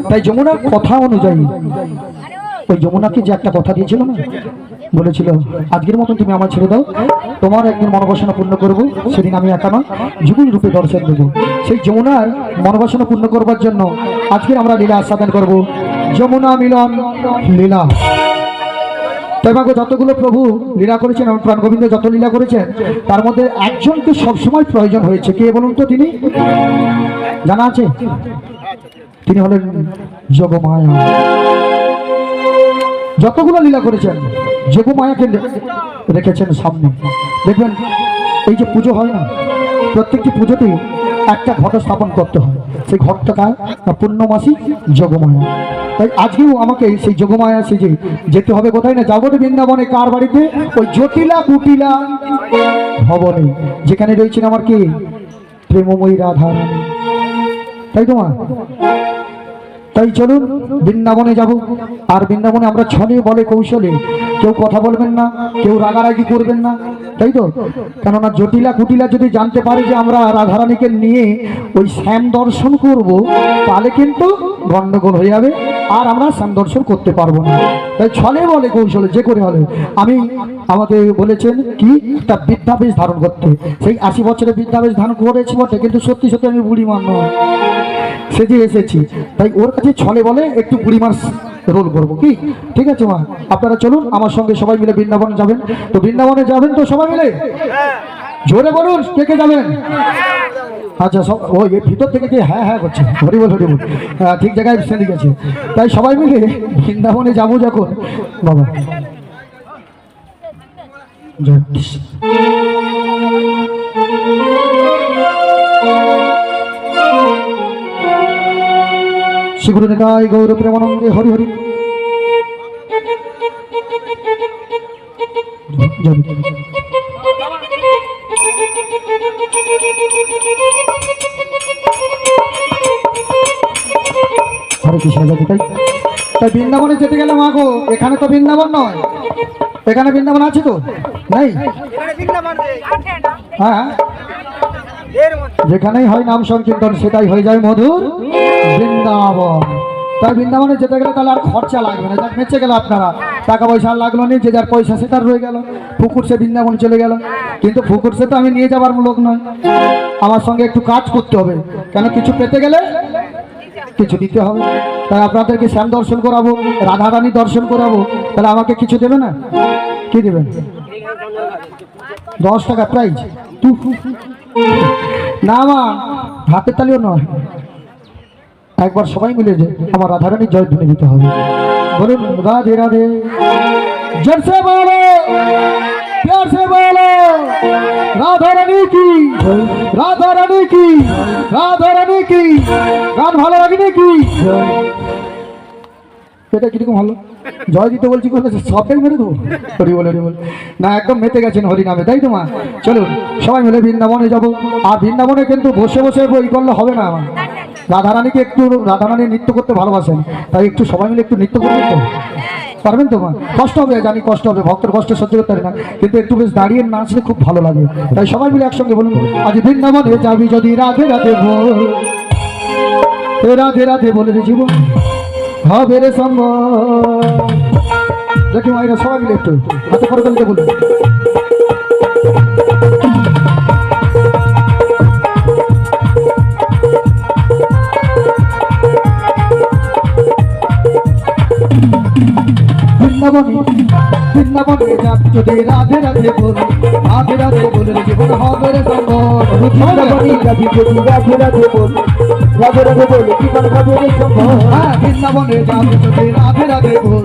তাই যমুনার কথা অনুযায়ী ওই যমুনাকে যে একটা কথা দিয়েছিল না, বলেছিল আজকের মতন তুমি আমার ছেড়ে দাও, তোমার একদিন মনোবাসনা পূর্ণ করবো, সেদিন আমি একা নয় যুগল রূপে দর্শন দেবো। সেই যমুনার মনোবাসনা পূর্ণ করবার জন্য আজকের আমরা লীলা আস্বাদন করব, যমুনা মিলন লীলা। তাই মাকে যতগুলো প্রভু লীলা করেছেন, আমার প্রাণ গোবিন্দ যত লীলা করেছেন, তার মধ্যে একজনকে সবসময় প্রয়োজন হয়েছে। কে বলুন তো? তিনি জানা আছে? তিনি হলেন যোগমায়া। যতগুলো লীলা করেছেন যোগমায়াকে রেখেছেন সামনে। দেখবেন এই যে পুজো হয় না, প্রত্যেকটি পুজোতে একটা ঘট স্থাপন করতে হয়, সেই ঘটটা পূর্ণমাসী যোগমায়া। তাই আজকেও আমাকে সেই যোগমায়া সেজে যেতে হবে কোথায় না, যাবো বৃন্দাবনে। কার বাড়িতে? ওই জটিলা কুটিলা ভবনে, যেখানে রয়েছেন আমার কে? প্রেমময়ী রাধা রানী। তাই তোমার তাই চলুন বৃন্দাবনে যাব। আর বৃন্দাবনে আমরা ছলে বলে কৌশলে, কেউ কথা বলবেন না, কেউ রাগারাগি করবেন না, তাই তো? কেননা জটিলা কুটিলা যদি জানতে পারে যে আমরা রাধারানীকে নিয়ে ওই শ্যাম দর্শন করব, তাহলে কিন্তু গন্ডগোল হয়ে যাবে, আর আমরা শ্যাম দর্শন করতে পারবো না। তাই ছলে বলে কৌশলে যে করে হলে আমি, আমাকে বলেছেন কি একটা বৃদ্ধাবেশ ধারণ করতে। সেই 80 বছরের বৃদ্ধাবেশ ধারণ করেছি বটে, কিন্তু সত্যি সত্যি আমি বুড়িমান নয়, সেজে এসেছি। তাই ওর কাছে ছলে বলে একটু বুড়িমার রোল করবো। কি ঠিক আছে মা? আপনারা চলুন আমার সঙ্গে সবাই মিলে বৃন্দাবন যাবেন। তো বৃন্দাবনে যাবেন তো সবাই মিলে? জোরে বলুন কে কে যাবেন? আচ্ছা, সব ওই ভিতর থেকে কি হ্যাঁ হ্যাঁ করছে? হরিবল হরিবল, ঠিক জায়গায় সেদিক গেছে। তাই সবাই মিলে বৃন্দাবনে যাবো যখন, বাবা জয় কৃষ্ণ। শ্রীগুরু নিতাই গৌর প্রেমানন্দে হরি হরি। হরে কৃষ্ণ। তাই বৃন্দাবনে যেতে গেলে মা গো, এখানে তো বৃন্দাবন নয়, এখানে বৃন্দাবন আছে তো? নেই? হ্যাঁ, যেখানেই হয় নাম সংকীর্তন সেটাই হয়ে যায় মধুর বৃন্দাবন। তাই বৃন্দাবনে যেতে গেলে তাহলে আর খরচা লাগবে না, যার বেঁচে গেল আপনারা, টাকা পয়সা লাগলো না, যে যার পয়সা সেটার রয়ে গেল, পুকুর সে বৃন্দাবন চলে গেল। কিন্তু পুকুর সে তো আমি নিয়ে যাবার লোক নয়, আমার সঙ্গে একটু কাজ করতে হবে, কেন কিছু পেতে গেলে কিছু দিতে হবে। তাই আপনাদেরকে শ্যাম দর্শন করাবো, রাধারানী দর্শন করাবো, তাহলে আমাকে কিছু দেবে না? কি দেবেন? 10 টাকা প্রাইজ? না মা, হাতের তালিও নয়, একবার সবাই মিলে যে আমার রাধারানীর জয়ধ্বনি দিতে হবে। বলুন রাধে রাধে, জোর সে বলো, প্যার সে বলো, রাধা রানী কি, রাধা রানী কি, রাধা রানী কি। গান ভালো লাগে নাকি? এটা কিরকম হলো? জয় দিতে বলছি কোথায়, সবটাই মেরে দেবো? হরি বল হরি বল। না, একদম মেতে গেছেন হরি নামে, তাই তো মা? চলুন সবাই মিলে বৃন্দাবনে যাব। আর বৃন্দাবনে কিন্তু বসে বসে বই করলে হবে না। আমার রাধারানীকে একটু, রাধারানী নৃত্য করতে ভালোবাসেন, তাই একটু সবাই মিলে একটু নৃত্য করবেন তো? পারবেন তো মা? কষ্ট হবে, জানি কষ্ট হবে, ভক্তের কষ্ট সহ্য করতে পারে না, কিন্তু একটু বেশ দাঁড়িয়ে নাচলে খুব ভালো লাগে। তাই সবাই মিলে একসঙ্গে বলুন, আজ বৃন্দাবনে যাবি যদি রাধে রাধে বল, রাধে রাধে বলে রে জীবন হবে রে সম্ভব। দেখি মায়েরা সবাই মিলে একটু হাতে করে বলতে বলুন। বৃন্দাবনে বৃন্দাবনে যাবি যদি রাধে রাধে বল, রাধে রাধে বলে রে জীবন হবে রে সম্ভব। বৃন্দাবনে যাবি যদি রাধে রাধে বল, রাধে রাধে বলে জীবন হবে রে সম্ভব। হ্যাঁ, বৃন্দাবনে যাবি যদি রাধে রাধে বল,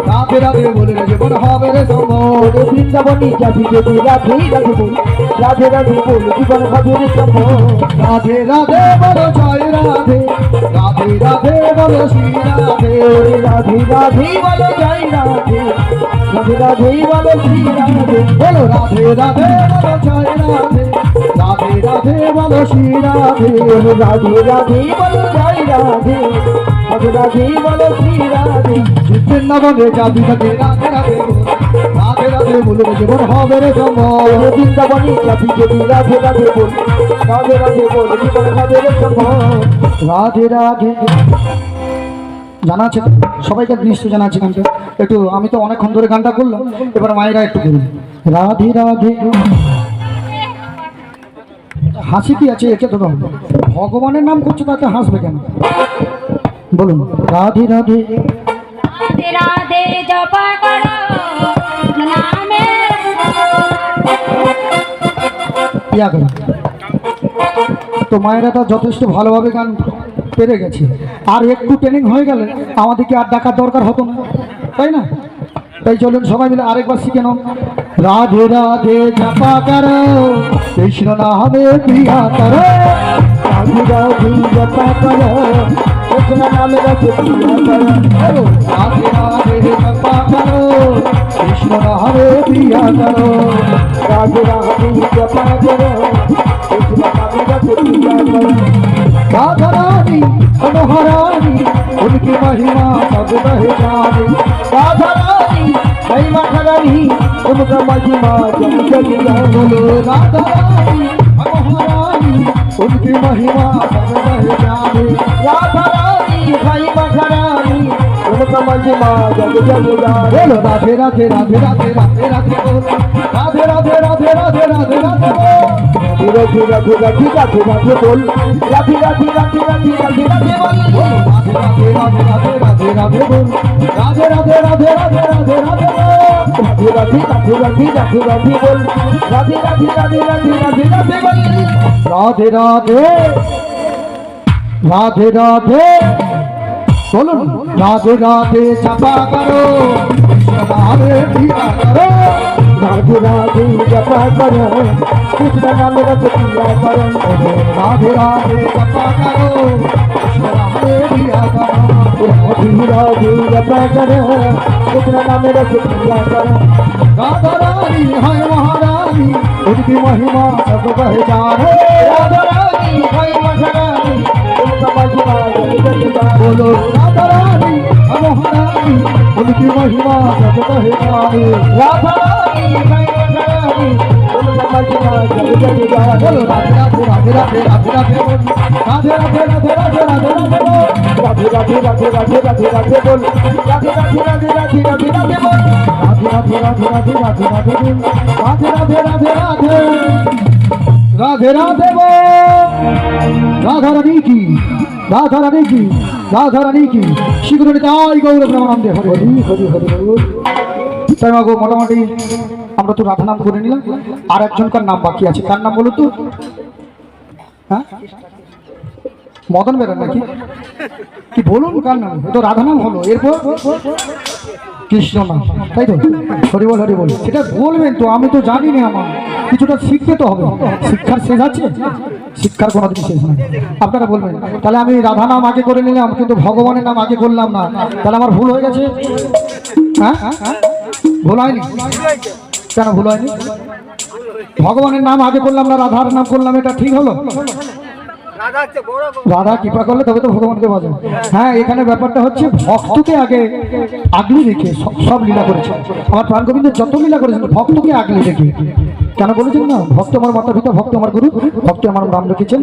রাধে রাধে বলে রে জীবন হবে রে সম্ভব। বৃন্দাবনে যাবি যদি রাধে রাধে বল, রাধে রাধে বলে জীবন হবে রে সম্ভব। রাধে রাধে বলো জয় রাধে, রাধে রাধে বলো শ্রী রাধে, রাধে রাধে বলো জয় রাধে, রাধে রাধে বলো শ্রী রাধে। বলো রাধে রাধে বলো জয় রাধে, রাধে রাধে বলো শ্রী রাধে, রাধে রাধে বলো জয় রাধে, রাধে রাধে বলো শ্রী রাধে। বৃন্দাবনে যাবি যদি রাধে রাধে বল, রাধে রাধে বলে জীবন হবে রে সম্ভব। বৃন্দাবনে যাবি যদি রাধে রাধে বল, রাধে রাধে বলে জীবন হবে রে সম্ভব। রাধে রাধে জানা আছে? সবাইকে নিশ্চয় জানা আছে গানটা। একটু আমি তো অনেকক্ষণ ধরে গানটা করলাম, এবার মায়েরা একটু করুন। রাধে রাধে। হাসি কি আছে? একে তো ভগবানের নাম করছো, তাতে হাসবে কেন? বলুন রাধে রাধে। রাধে রাধে জপা করো নামে ইয়া করো। তো মায়েরা তো যথেষ্ট ভালোভাবে গান পেরে গেছে, আর একটু ট্রেনিং হয়ে গেলে আমাদেরকে আর ডাকার দরকার হতো না, তাই না? তাই চলুন সবাই মিলে আরেকবার শিখে নাও। রাধে রাধে জপা করো কৃষ্ণ নামে প্রিয়া করো। রাধে রাধে জপা করো কৃষ্ণ নামে প্রিয়া করো। রাধে রাধে জপা করো কৃষ্ণ নামে প্রিয়া করো। রাধে রাধে জপা করো কৃষ্ণ নামে प्रिया करो। राधा रानी मनोहरानी उनकी महिमा सब बह जाने। राधा रानी महिमा खरानी उनका महिमा जग जग जाने। बोलो राधा रानी मनोहरानी उनकी महिमा सब बह जाने। राधा रानी महिमा खरानी उनका महिमा जग जग जाने। बोलो राधे राधे राधे राधे राधे राधे बोलो राधे राधे राधे राधे राधे राधे बोलो राधे राधे राधे राधे राधे बोल राधे राधे राधे राधे राधे राधे बोल राधे राधे राधे राधे राधे बोल राधे राधे राधे राधे राधे राधे बोल राधे राधे राधे राधे राधे बोल राधे राधे राधे राधे राधे राधे बोल राधे राधे राधे राधे बोलो राधे राधे जपा करो राधे प्रिया करो। राधे राधे जपा करो कृष्ण नाम प्रिया करो। राधे राधे जपा करो कृष्ण नाम प्रिया करो। राधे राधे जपा करो कृष्ण नाम प्रिया करो। राधा रानी है महारानी उनकी महिमा सब बह जाने। राधा रानी है महारानी उनका महिमा जग जग जाने। बोलो राधा रानी महारानी उनकी महिमा सब बह जाने। राधा रानी है महारानी उनका महिमा जग जग जाने। बोलो राधे राधे राधे राधे राधे राधे बोल राधे राधे राधे राधे राधे राधे बोल राधे राधे राधे राधे राधे राधे बोल राधे राधे राधे राधे राधे राधे बोल राधे राधे राधे राधे राधे राधे बोल राधे राधे राधे राधे राधे राधे बोल। राधा रानी की राधा रानी की राधा रानी की शीघ्र निताई गौर ब्रह्मानंदे हरि हरि हरि हरि बोल। তাই মাগো মোটামুটি আমরা তো রাধা নাম করে নিলাম, আর একজনকার নাম বাকি আছে। কার নাম বলো তো? হ্যাঁ মদন বেরান নাকি কি বলুন কার নাম? তো রাধা নাম হলো, এরপর কৃষ্ণ নাম, তাই তো? হরি বল হরি বল সেটা বলবেন তো, আমি তো জানি না, আমার কিছুটা শিখতে তো হবে। শিক্ষার শেষ আছে? শিক্ষার কোনো দিন শেষ নাই, আপনারা বলবেন। তাহলে আমি রাধা নাম আগে করে নিলাম কিন্তু ভগবানের নাম আগে করলাম না, তাহলে আমার ভুল হয়ে গেছে। হ্যাঁ ভুল হয়নি? কেন ভুল হয়নি? ভগবানের নাম আগে করলাম না, রাধার নাম করলাম, এটা ঠিক হলো? রাধা কৃপা করলে তবে তো ভগবানকে বাজে। হ্যাঁ এখানে ব্যাপারটা হচ্ছে ভক্তকে আগে আগলে রেখে সব লীলা করেছে। আমার প্রাণ গোবিন্দ যত লীলা করেছেন ভক্তকে আগলে রেখে। কেন বলেছেন না? ভক্ত আমার মাতা পিতা, ভক্ত আমার গুরু, ভক্ত আমার নাম রেখেছেন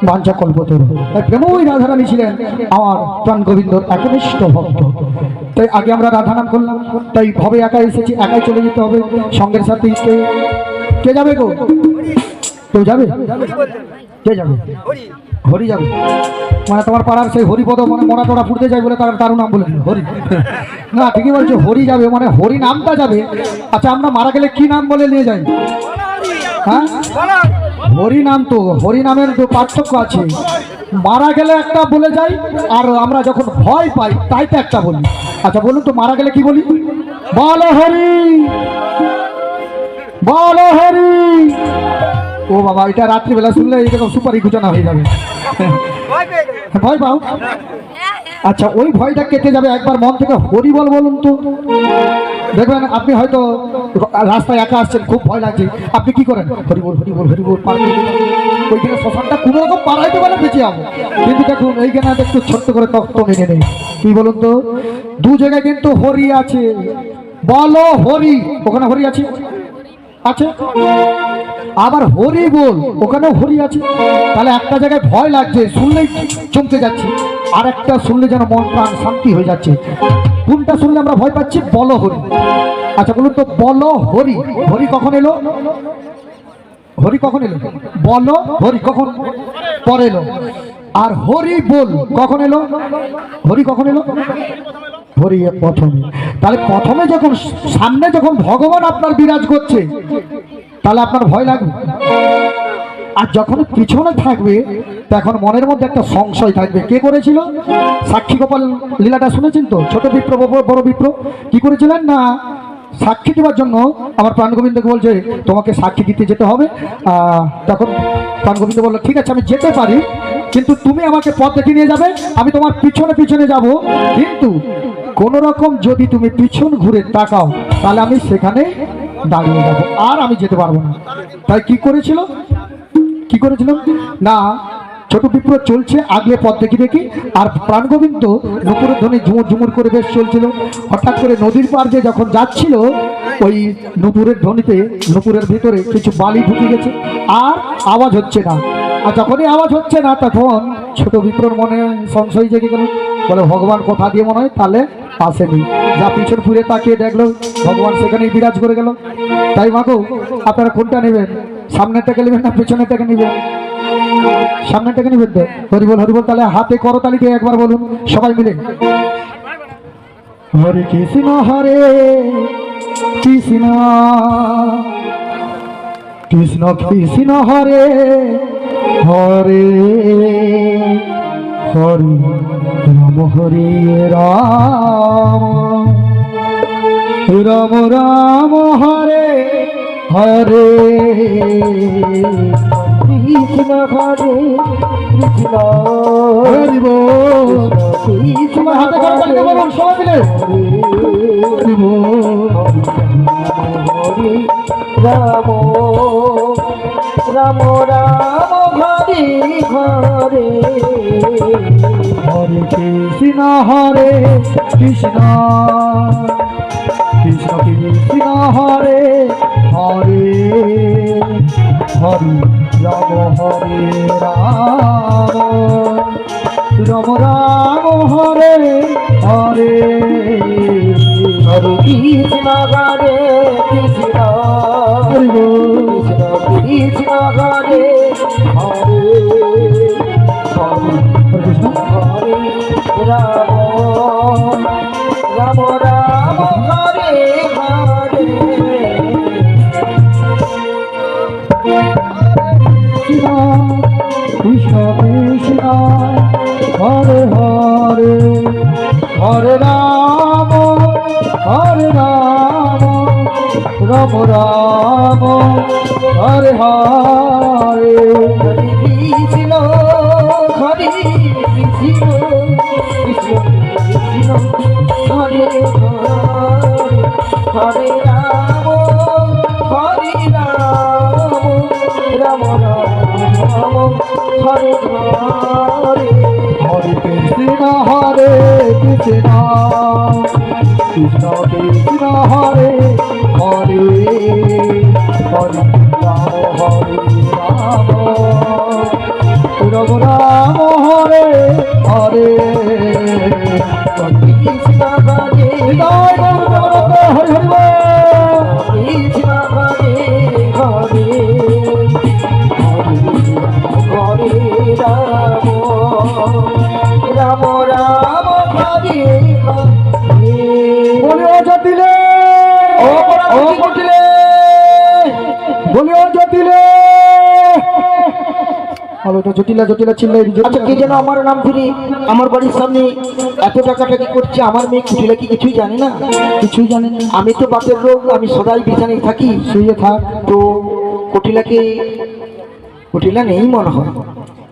বাঞ্ছা কল্পতরু। প্রেমই রাধারানী ছিলেন আমার প্রাণ গোবিন্দর একনিষ্ঠ ভক্ত। তাই আগে আমরা রাধা নাম করলাম, তাই ভবে একা এসেছি, একাই চলে যেতে হবে। সঙ্গের সাথে কে যাবে গো? কেউ যাবে? কে যাবে? হরি যাবে। মানে তোমার পাড়ার সেই হরিপদ মানে মরা টরা ফুটতে যায় বলে তার নাম বলে দিল হরি। না ঠিকই বলছো, হরি যাবে মানে হরি নামটা যাবে। আচ্ছা আমরা মারা গেলে কি নাম বলে নিয়ে যাই? হ্যাঁ হরি নাম, তো হরি নামের তো পার্থক্য আছে। মারা গেলে একটা বলে যাই, আর আমরা যখন ভয় পাই তাই তো একটা বলি। আচ্ছা বলুন তো মারা গেলে কি বলি? বলো হরি, বলো হরি। ও বাবা, এটা রাত্রিবেলা শুনলে এরকম সুপারি ঘুচানো হয়ে যাবে। ভয় পাও? আচ্ছা ওই ভয়টা কেটে যাবে একবার মন থেকে হরি বল বলুন তো। দেখবেন আপনি হয়তো রাস্তায় একা আসছেন, খুব ভয় লাগছে, আপনি কি করেন? হরি বল হরি বল হরি বল। ওইখানে শ্মশানটা কোনো রকম পাড়াইতে পারে বেঁচে যাবো, কিন্তু দেখুন এইখানে একটু ছোট্ট করে তত্ত্ব মেনে নেই। কি বলুন তো? দু জায়গায় কিন্তু হরি আছে, বলো হরি। ওখানে হরি আছে? আছে। আবার হরি বল, ওখানেও হরি আছে। তাহলে একটা জায়গায় ভয় লাগছে, শুনলেই চমকে যাচ্ছে, আর একটা শুনলে যেন মন প্রাণ শান্তি হয়ে যাচ্ছে। কোনটা শুনলে আমরা ভয় পাচ্ছি? বল হরি। আচ্ছা বলুন তো, বল হরি, হরি কখন এলো? হরি কখন এলো? বল হরি কখন পরে এলো? আর হরি বল কখন এলো? হরি কখন এলো? হরি প্রথমে। তাহলে প্রথমে যখন সামনে যখন ভগবান আপনার বিরাজ করছে, তাহলে আপনার ভয় লাগবে। আর যখন পিছনে থাকবে, তখন মনের মধ্যে একটা সংশয় থাকবে। কে করেছিল? সাক্ষী গোপাল লীলাটা শুনেছেন তো? ছোট বিপ্র বড় বিপ্র কি করেছিলেন না, সাক্ষী দেওয়ার জন্য আমার প্রাণ গোবিন্দকে বলছে তোমাকে সাক্ষী দিতে যেতে হবে। তখন প্রাণ গোবিন্দ বললো ঠিক আছে আমি যেতে পারি, কিন্তু তুমি আমাকে পথ দেখে নিয়ে যাবে, আমি তোমার পিছনে পিছনে যাব, কিন্তু কোন রকম যদি তুমি পিছন ঘুরে তাকাও তাহলে আমি সেখানে দাঁড়িয়ে যাব, আর আমি যেতে পারবো না। তাই কি করেছিল? কি করেছিল না, ছোট বিপ্র চলছে আগলে পথ দেখি দেখি, আর প্রাণ গোবিন্দ নুপুরের ধ্বনি ঝুমুর ঝুমুর করে বেশ চলছিল। হঠাৎ করে নদীর পার দিয়ে যখন যাচ্ছিল, ওই নুপুরের ধ্বনিতে নুপুরের ভিতরে কিছু বালি ঢুকে গেছে, আর আওয়াজ হচ্ছে না। আর যখনই আওয়াজ হচ্ছে না, তখন ছোট বিপ্রর মনে সংশয় জেগে গেল, বলে ভগবান কোথা দিয়ে মনে হয় তাহলে আসেনি। যা পিছন ফিরে তাকিয়ে দেখলো ভগবান সেখানেই বিরাজ করে গেল। তাই মাগো, আপনারা কোনটা নেবেন? সামনেরটাকে নেবেন না পেছনেরটাকে নেবেন? সামনেরটাকে নেবেন তো? হরিবল হরিবল। তাহলে হাতে করতালি দিয়ে একবার বলুন সবাই মিলে, হরে কৃষ্ণ হরে কৃষ্ণ কৃষ্ণ কৃষ্ণ হরে হরে হরে রাম হরে রাম রাম রাম হরে হরে কৃষ্ণ হরে কৃষ্ণ হরি বল। কৃষ্ণ হাতে করতালি দিয়ে বলুন সবাই মিলে, হরি বল। হরে রাম রাম রাম হরে হরে হরে কৃষ্ণ হরে কৃষ্ণ কৃষ্ণ কৃষ্ণ হরে হরে হরে রাম হরে রাম রাম রাম হরে হরে হরে কৃষ্ণ হরে কৃষ্ণ কৃষ্ণ কৃষ্ণ হরে হরে হরে রাম রাম রাম হরে হরে কৃষ্ণ কৃষ্ণ হরে হরে হরে রাম রাম রাম হরে হরে হরে কৃষ্ণ হরে কৃষ্ণ কৃষ্ণ কৃষ্ণ হরে হরে হরে রাম রাম রাম হরে হরে হরে কৃষ্ণ হরে কৃষ্ণ কৃষ্ণ কৃষ্ণ হরে হরে হরে রাম রাম রাম হরে হরে কৃষ্ণ হরে হরে হরে কৃষ্ণ হরে হরে হরে রাম রাম রাম হরে হরে। বলিও জটিলে ও জটিলে, বলিও জটিলে। হলো তো জটিলা জটিলা চিল্লাই। আচ্ছা কে যেন আমার নাম ধরে আমার বাড়ির সামনে এত টাকাটাকি করছে, আমার মেয়ে কুটিলা কি কিছুই জানে না? কিছুই জানে না। আমি তো বাপের লোক, আমি সদাই বিছানায় থাকি, শুয়ে থাক। তো কুটিলাকে কুটিলা নেই মনে হয়।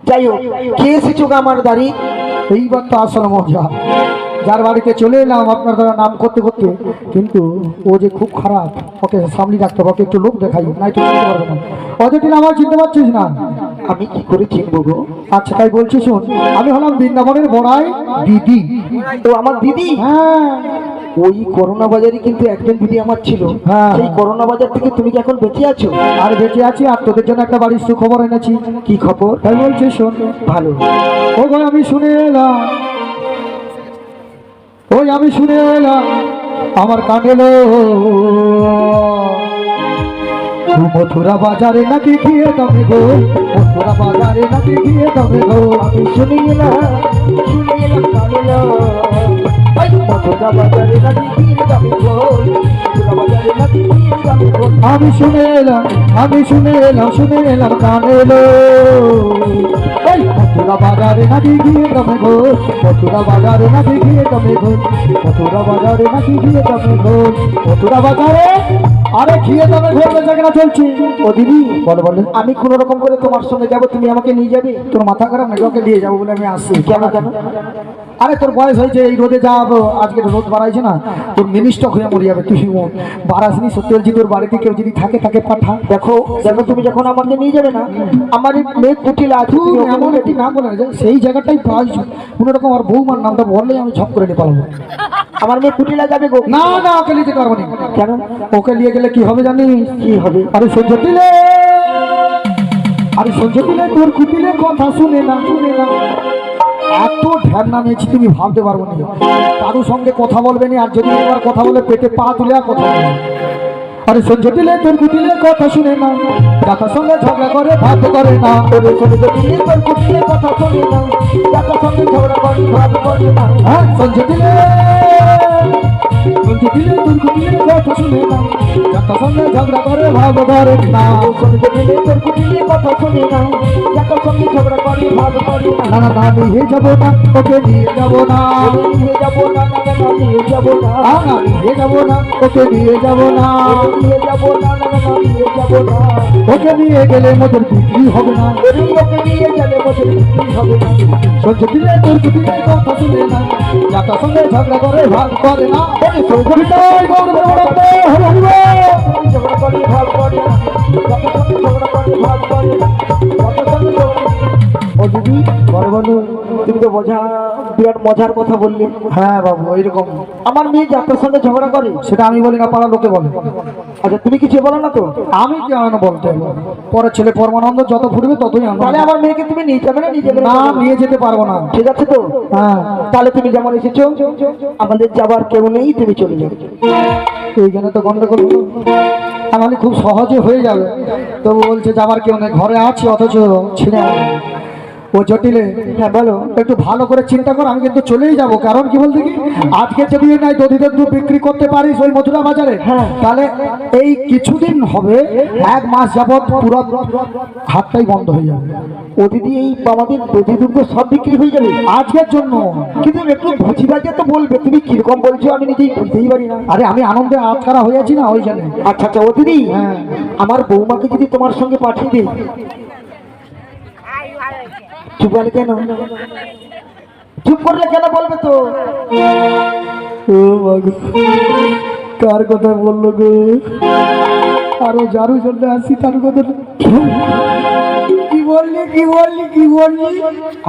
যাই হোক, কে এসেছো আমার দাঁড়ি? এইবার তো আসল মজা। যার বাড়িতে চলে এলাম আপনার দ্বারা নাম করতে করতে, কিন্তু ও যে খুব খারাপ, ওকে সামনে রাখতে হবে, ওকে একটু লোক দেখাই, না একটু চিনতে পারবে না। অযথা আমার চিনতে পারছিস না? আমি কি করে চিনবো গো? আচ্ছা তাই বলছি শোন, আমি হলাম বৃন্দাবনের বড়াই দিদি। তো আমার দিদি? হ্যাঁ। ওই করোনা বাজারে কিন্তু একজন দিদি আমার ছিল, হ্যাঁ। সেই করোনা বাজার থেকে তুমি কি এখন বেঁচে আছো? আর বেঁচে আছি, আর তোদের জন্য একটা বাড়ির সুখবর এনেছি। কি খবর? তাই বলছি শোন। ভালো। ও গো আমি শুনে এলাম, ওই আমি শুনে এলাম আমার কানেলো মথুরা বাজারে নাকি গিয়ে তবে গো, মথুরা বাজারে নাকি গিয়ে তবে গো। আমি শুনে এলাম কানেলো, ওই মথুরা বাজারে নাকি গিয়ে যাবে গো, মথুরা বাজারে নাকি গিয়ে যাবে গো। আমি শুনে এলাম, আমি শুনে এলাম, শুনে এলাম কানেলো ওই মথুরা বাজারে নাকি গিয়ে তবে গো, মথুরা বাজারে নাকি গিয়ে তবে গো, মথুরা বাজারে নাকি গিয়ে তবে গো, মথুরা বাজারে। আরে খেয়ে তবে ঘর বেচাকেনা চলছে। ও দিদি, বলো বলো। আমি কোনো রকম করে তোমার সঙ্গে যাব, তুমি আমাকে নিয়ে যাবে? তোর মাথা খারাপ নাকি? ওকে নিয়ে যাবো বলে আমি আসছি। কেন কেন? আরে তোর বয়স হয়েছে, এই রোদে যাবো, আজকে রোদ বাড়াইছে না, তোর মিনিস্টক হয়ে মরে যাবে। তুই বারাসনি সত্যি বলছি, তোর বাড়িতে কেউ যদি থাকে তাকে পাঠা। দেখো দেখো, তুমি যখন আমাকে নিয়ে যাবে না, আমার এই মেয়ে কুটিলা আছে, তুই এমন একটি নাম বলে না যে সেই জায়গাটাই পাইছো কোনো রকম। আর বৌমার নামটা বললেই আমি ঝপ করে নিয়ে পালাবো। আমার মেয়ে কুটিলা যাবে গো। না না, ওকে নিতে পারবো না। কেন? ওকে নিয়ে গেলে কি হবে জানিস? কি হবে? আরে সহ্য দিলে, আরে সহ্য দিলে তোর কুটিলে কথা শুনে না, শুনে না। এত ঢ্যান নামিয়েছি তুমি ভাবতে পারবো না। কারোর সঙ্গে কথা বলবে না, আর যদি একবার কথা বলে পেটে পা তুলে আর কথা বলবে। আরে সহ্য দিলে তোর কুটিলে কথা শুনে না, যাতার সঙ্গে ঝগড়া করে ভাত করে না। তোর সঙ্গে দিলে তোর কুটিলে কথা শোনে না, যাতার সঙ্গে ঝগড়া করি ভাব করে না। হ্যাঁ সহ্য দিলে, সহ্য দিলে তোর কুটিলে কথা শুনে না, যাতার সঙ্গে ঝগড়া করে ভাব করে না। তোর সঙ্গে দিলে তোর কুটিলে কথা শোনে না, যাতার সঙ্গে ঝগড়া করি ভাব করে না। না না না, নিয়ে যাবো না, ওকে নিয়ে যাবো না, নিয়ে যাবো না, না না, নিয়ে যাবো না, না নিয়ে যাবো না, ওকে নিয়ে যাবো না। নিয়ে যাবো না, না না, নিয়ে যাবো না। ওকে নিয়ে গেলে মোদের বিক্রি হবে না। ওকে নিয়ে গেলে বছর বিক্রি হবে না। সহ্য দিলে তোর কুটিলে কথা শুনে না, যাতার সঙ্গে ঝগড়া করে ভাগ করে না। সহ্য দিলে গৌরব বড়তে হরে হরে। ঝগড়া করি ভাব করে না, যাতার সঙ্গে ঝগড়া করি ভাব করে না, যাতার সঙ্গে ঝগড়া। ও দিদি, বলো বলো। তুমি তো বিরাট মজার কথা বললে। হ্যাঁ বাবু, ওইরকম। আমার মেয়ে যাত্রার সঙ্গে ঝগড়া করে, সেটা আমি বলি না, পাড়া লোকে বলে। আচ্ছা তুমি কিছু বলো না তো? আমি কি আনো বলতে? পরে ছেলে পরমানন্দ যত ফুটবে ততই আনো। তাহলে আমার মেয়েকে তুমি নিয়ে যাবে না? নিয়ে যাবে না, নিয়ে যেতে পারবো না। ঠিক আছে তো? হ্যাঁ, তাহলে তুমি যেমন এসেছো, আমাদের যাবার কেউ নেই, তুমি চলে যাবে। এইখানে তো গন্ডগোল। আমাকে খুব সহজে হয়ে যাবে, তবু বলছে যাবার কেউ নেই, ঘরে আছি অথচ ছিঁড়ে আনবে। ও জটিলে, হ্যাঁ বলো। একটু ভালো করে চিন্তা কর, আমি কিন্তু চলেই যাব। কারণ কি বলতে কি, আজকে যদি নাই দধিদের দুধ বিক্রি করতে পারিস ওই মথুরা বাজারে, হ্যাঁ, তাহলে এই কিছুদিন হবে, 1 মাস যাবত পুরো হাটটাই বন্ধ হয়ে যাবে। ও দিদি, এই আমাদের দধি দুধ সব বিক্রি হয়ে যাবে আজকের জন্য। কিন্তু একটু ভুচি বাজে তো বলবে, তুমি কিরকম বলছো আমি নিজেই বুঝতেই পারি না। আরে আমি আনন্দে আটকারা হয়ে আছি না, ওই জন্য। আচ্ছা আচ্ছা, ও দিদি, হ্যাঁ। আমার বৌমাকে যদি তোমার সঙ্গে পাঠিয়ে দিই। চুপ করলে কেন? চুপ করলে কেন বলবে তো? ও বাবা, কার কথা বললো গো? আরো যারু জন্য আসি তার কথা। কি বললি, কি বললি, কি বললি?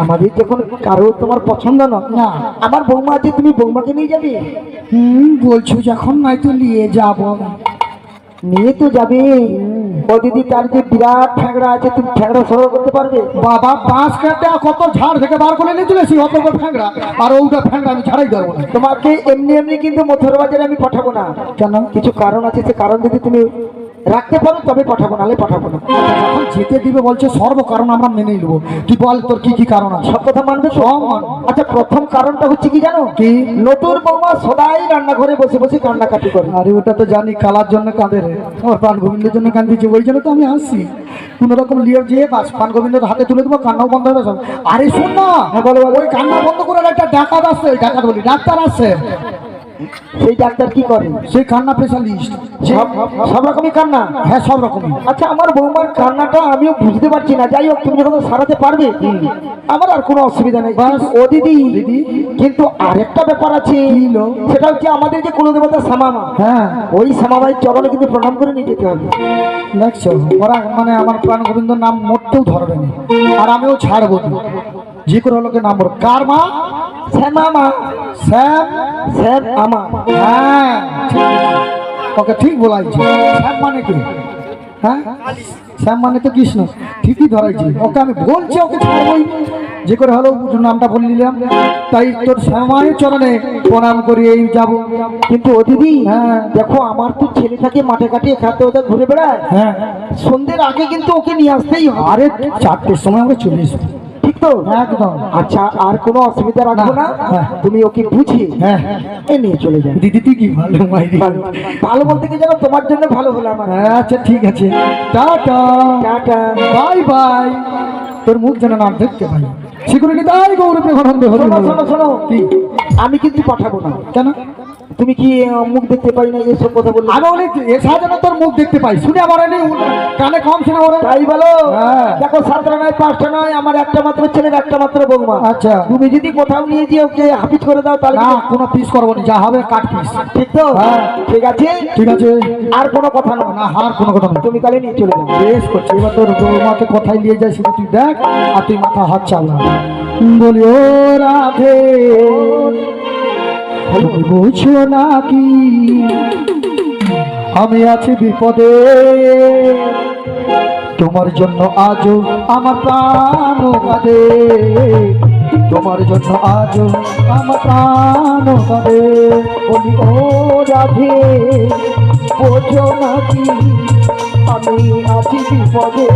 আমাদের যখন কারো তোমার পছন্দ না, আমার বৌমা আছে, তুমি বৌমাকে নিয়ে যাবে? বলছো যখন নাই তো নিয়ে যাব। নিয়ে তো যাবে। ও দিদি, তার যে বিরাট ঠ্যাংরা আছে, তুমি ঠ্যাংরা সরল করতে পারবে? বাবা, বাঁশ কাটে কত ঝাড় থেকে বার করে নিয়ে চলেছি, অত বড় ফ্যাংরা, আর ওটা ফ্যাংরা আমি ছাড়াই দেবো না। তোমাকে এমনি এমনি কিন্তু মথুরা বাজারে আমি পাঠাবো না। কেন? কিছু কারণ আছে, সে কারণ যদি তুমি রাখতে পারো তবে পাঠাবো, নাহলে পাঠাবো না। যখন যেতে দিবে বলছে সর্ব কারণ আমরা মেনে নেবো। কি বল, তোর কি কি কারণ আছে? সব কথা মানবে তো? সব মানবো। আচ্ছা, প্রথম কারণটা হচ্ছে কি জানো? কি? নতুন বৌমা সদাই রান্নাঘরে বসে বসে কান্নাকাটি করে। আরে ওটা তো জানি, কালার জন্য কাঁদে রে, আমার প্রাণ গোবিন্দের জন্য কান্দিছে, ওই জন্য তো আমি আসছি। কোন রকম লিয়ে যেয়ে বাস প্রাণ গোবিন্দের হাতে তুলে দেবো, কান্নাও বন্ধ হবে সব। আরে শোন না, ওই কান্না বন্ধ করে একটা ডাকাত আসছে, ডাকাত বলি ডাক্তার আসছে। সেই ডাক্তার কি করে? সেই কান্না স্পেশালিস্ট। সব রকমই কান্না? হ্যাঁ, সব রকমই। আচ্ছা, আমার বৌমার কান্নাটা আমিও বুঝতে পারছি না। যাই হোক, তুমি যখন সারাতে পারবে আমার আর কোনো অসুবিধা নেই। কিন্তু ও দিদি, কিন্তু আরেকটা ব্যাপার আছে। সেটা হচ্ছে আমাদের যে কুলদেবতা শ্যামামা, হ্যাঁ, ওই শ্যামামায়ের চরণে কিন্তু প্রণাম করে নিয়ে যেতে হবে। দেখছো, ওরা মানে আমার প্রাণ গোবিন্দর নাম মোটেও ধরবে না, আর আমিও ছাড়বো না। যে কোনো লোকের নাম বলো। কার মা? শ্যামা মা। শ্যাম। শ্যাম আমা। হ্যাঁ ঠিক। ওকে ঠিক বলাইছি। শ্যাম মানে কি? হ্যাঁ শ্যাম মানে তো কৃষ্ণ। ঠিকই ধরাইছি। ওকে আমি বলছি ওকে ছাড়বই, যে করে হলো নামটা বলে নিলাম। তাই তোর শ্যামায়ের চরণে প্রণাম করি এই যাব। কিন্তু ও দিদি, হ্যাঁ। দেখো আমার তো ছেলেটাকে মাঠে কাটিয়ে খাতে ওটা ঘুরে বেড়ায়, হ্যাঁ সন্ধ্যের আগে কিন্তু ওকে নিয়ে আসতেই হবে। আরে 4টের সময় আমরা চলে এসো। ঠিক তো? একদম। আচ্ছা, আর কোনো অসুবিধা রাখবো না? না, হ্যাঁ। তুমি ওকে বুঝিয়ে হ্যাঁ এ নিয়ে চলে যাও। দিদি তুই কি ভালো মাইরি। ভালো বলতে কি জানো, তোমার জন্য ভালো হলো আমার। আচ্ছা ঠিক আছে, টাটা টাটা। Bye bye. তোর মুখ যেন না দেখতে পাই। সিকিউরিটি তাই গৌরব প্রেমানন্দ হরি শোনো বল। শোনো শোনো, কি? আমি কিন্তু পাঠাবো না। কেন? তুমি কি মুখ দেখতে পাই না এসব কথা বললে? আমি বলি এসা যেন তোর মুখ দেখতে পাই। শুনে আমার এনে কানে কম শুনে ওরা। তাই বলো? হ্যাঁ। দেখো, 7টা নয় 5টা নয়, আমার একটা মাত্র ছেলের একটা মাত্র বৌমা। আচ্ছা। তুমি যদি কোথাও নিয়ে গিয়ে ওকে হাফিজ করে দাও তাহলে না কোনো পিস করবো না, যা হবে কাট পিস। ঠিক তো? হ্যাঁ। ঠিক আছে, ঠিক আছে। আর কোনো কথা নয়। না হার কোনো কথা নেই। তুমি তাহলে নিয়ে চলে যাও। বেশ করছি। এবার তোর বৌমাকে কোথায় নিয়ে যাই সেটা তুই দেখ, আর তুই মাথা হাত চালা। বলি ও রাধে তুমি বুঝছো নাকি আমি আছি বিপদে, তোমার জন্য আজও আমার প্রাণ কাঁদে, তোমার জন্য আজও আমার প্রাণ কাঁদে। বলি ও রাধে বোঝো নাকি আমি আছি বিপদে,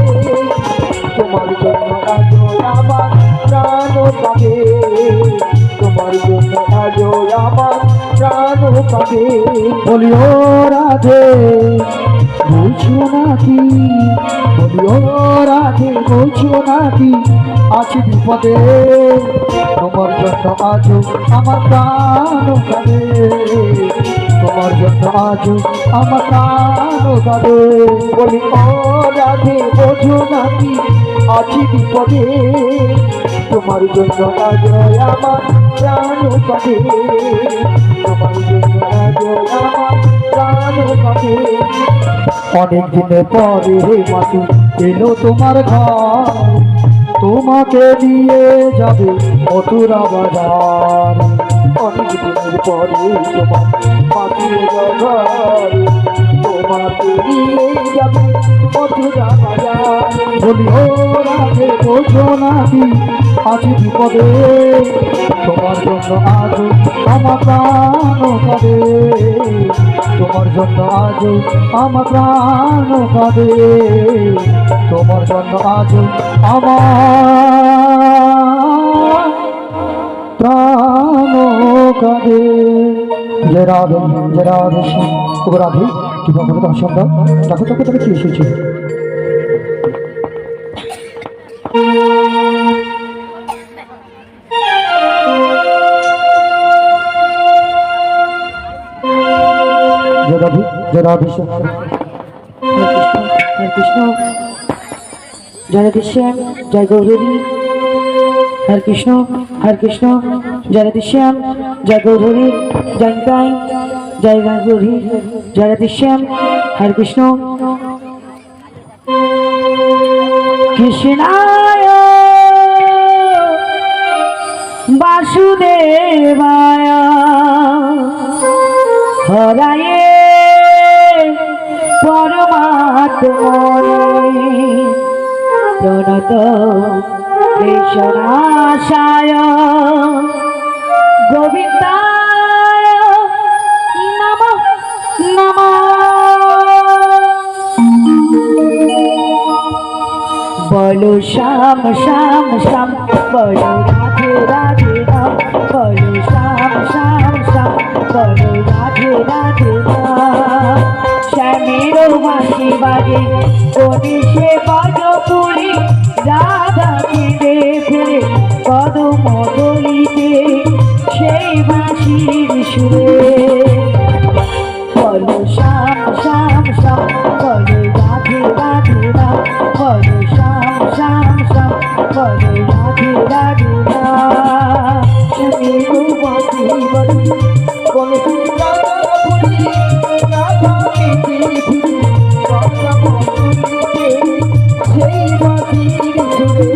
তোমার জন্য আজও আমার প্রাণ কাঁদে, তোমার জন্য আজও আমার প্রাণ কাঁদে। বলি ও রাধে বুঝছো নাকি, বলি ও রাধে বুঝছো নাকি আছি বিপদে, তোমার জন্য আজও আমার প্রাণ কাঁদে, তোমার জন্য আজও আমার প্রাণ কাঁদে। বলি ও রাধে বোঝো নাকি আছি বিপদে, তোমার জন্য আজ আমার প্রাণ কাঁদে, তোমার জন্য আজ আমার প্রাণ কাঁদে। অনেক দিনের পরে মাসি এলো তোমার ঘর, তোমাকে নিয়ে যাবে মথুরা বাজার। অনেক দিনের পরে তোমার পাখির ঘর, তোমাকে নিয়ে যাবে মথুরা বাজার। বলি ও রাধে বোঝো নাকি আছি বিপদে, তোমার জন্য আজও আমার প্রাণ কাঁদে, তোমার জন্য আজও আমার প্রাণ কাঁদে, তোমার জন্য আজও আমার প্রাণ কাঁদে। জয় রাধে জয় রাধে শ্যাম। ও রাধে কি বাবা দর্শন দাও, দেখো তোকে তোকে কি এসেছে। জয় রাধে জয় রাধে শ্যাম। হরে কৃষ্ণ জয় রাধে শ্যাম, জয় গৌরী। হরে কৃষ্ণ জয় রাধে শ্যাম, জয় গৌরী, জয় নিতাই, জয় গৌরী, জয় রাধে শ্যাম। হরে কৃষ্ণ কৃষ্ণায় বাসুদেবায় হরায়ে পরমাত্মনে প্রণত দেশনাশায় গোবিন্দায় নমঃ নমঃ। বলো শ্যাম শ্যাম শ্যাম, বলো রাধে রাধে রাম, বলো শ্যাম শ্যাম শ্যাম, বলো রাধে রাধে রাম। শ্যামের বাঁশি বাজে কনিষে পদপুরি, রাধাকে দেখে কদম দলিতে সেই বাঁশির সুরে। বলো শ্যাম শ্যাম শ্যাম, বলো রাধে রাধে রাম, বলো শ্যাম শ্যাম শ্যাম, বলো রাধে রাধে রাম। শ্যামের বাঁশি বাজে সেই বাঁশির সুরে।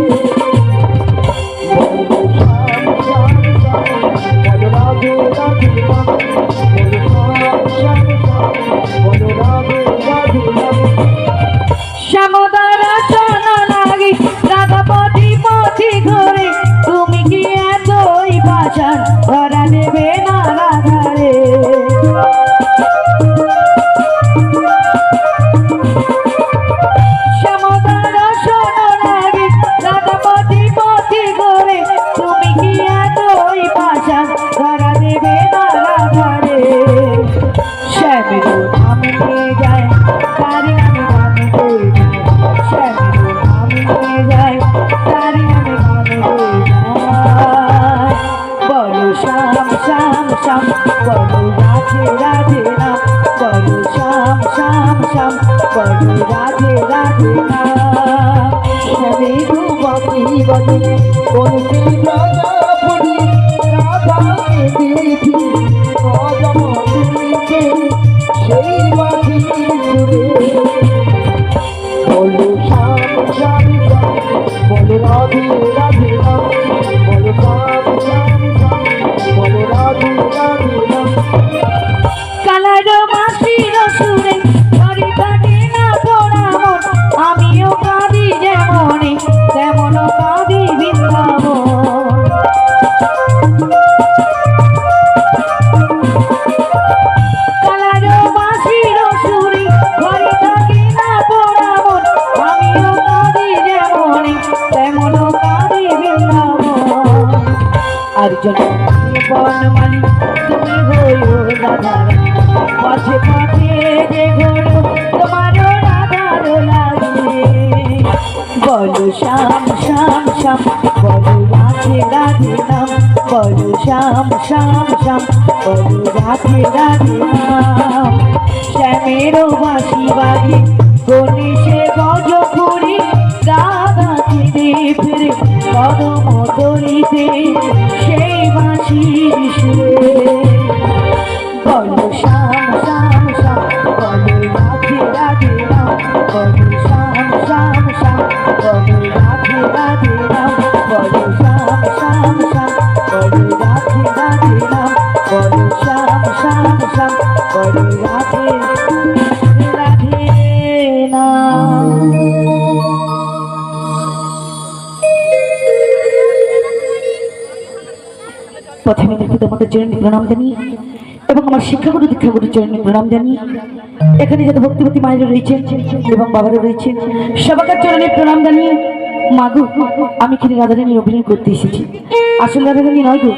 শ্যাম বলো রাধে রাধে রাম বলো শ্যাম শ্যাম শ্যাম বলো রাধে রাধে রাম শ্যামের বাকি বদনে বলতে প্রজাপতি রাধাকে দেখি অজমতিকে সেই বাকি সুরে বলো শ্যাম শ্যাম শ্যাম বলো রাধে রাধে রাম বলো শ্যাম শ্যাম শ্যাম বলো রাধে রাধে রাম কালার মাসির সুরে ঘরে থাকে না পোড়া মন আমিও কাঁদি যেমনে তেমন কাঁদি বৃন্দাবন কালার মাসির সুরে ঘরে থাকে না পোড়া মন আমিও কাঁদি যেমনে তেমন কাঁদি বৃন্দাবন আর যখন বনমালী তুমি হইও রাধা পথে পথে যে ঘোরো তোমারও রাধার লাগে বলো শ্যাম শ্যাম শ্যাম বলো রাধে রাধে নাম বলো শ্যাম শ্যাম শ্যাম বলো রাধে রাধে নাম শ্যামেরও বাঁশি বাজে গণেশে গজ ফুরি রাধাকে দে ফিরে কদম তলিতে সেই বাঁশির সুরে বলো শ্যাম শ্যাম শ্যাম বলো রাধে রাধে রাম বলো শ্যাম শ্যাম শ্যাম বলো রাধে রাধে রাম বলো শ্যাম শ্যাম শ্যাম বলো রাধে রাধে রাম বলো শ্যাম শ্যাম শ্যাম বলো রাধে রাধে রাম প্রথমে দেখি তোমাকে চরণে প্রণাম জানিয়ে এবং আমার শিক্ষাগুরু দীক্ষাগুরু চরণে প্রণাম জানিয়ে এখানে যত ভক্তিবতী মায়েরা রয়েছে এবং বাবারা রয়েছে সবাইকার চরণে প্রণাম জানিয়ে মাগো আমি এখানে রাধারানীর অভিনয় করতে এসেছি আসল রাধারানী নয় গো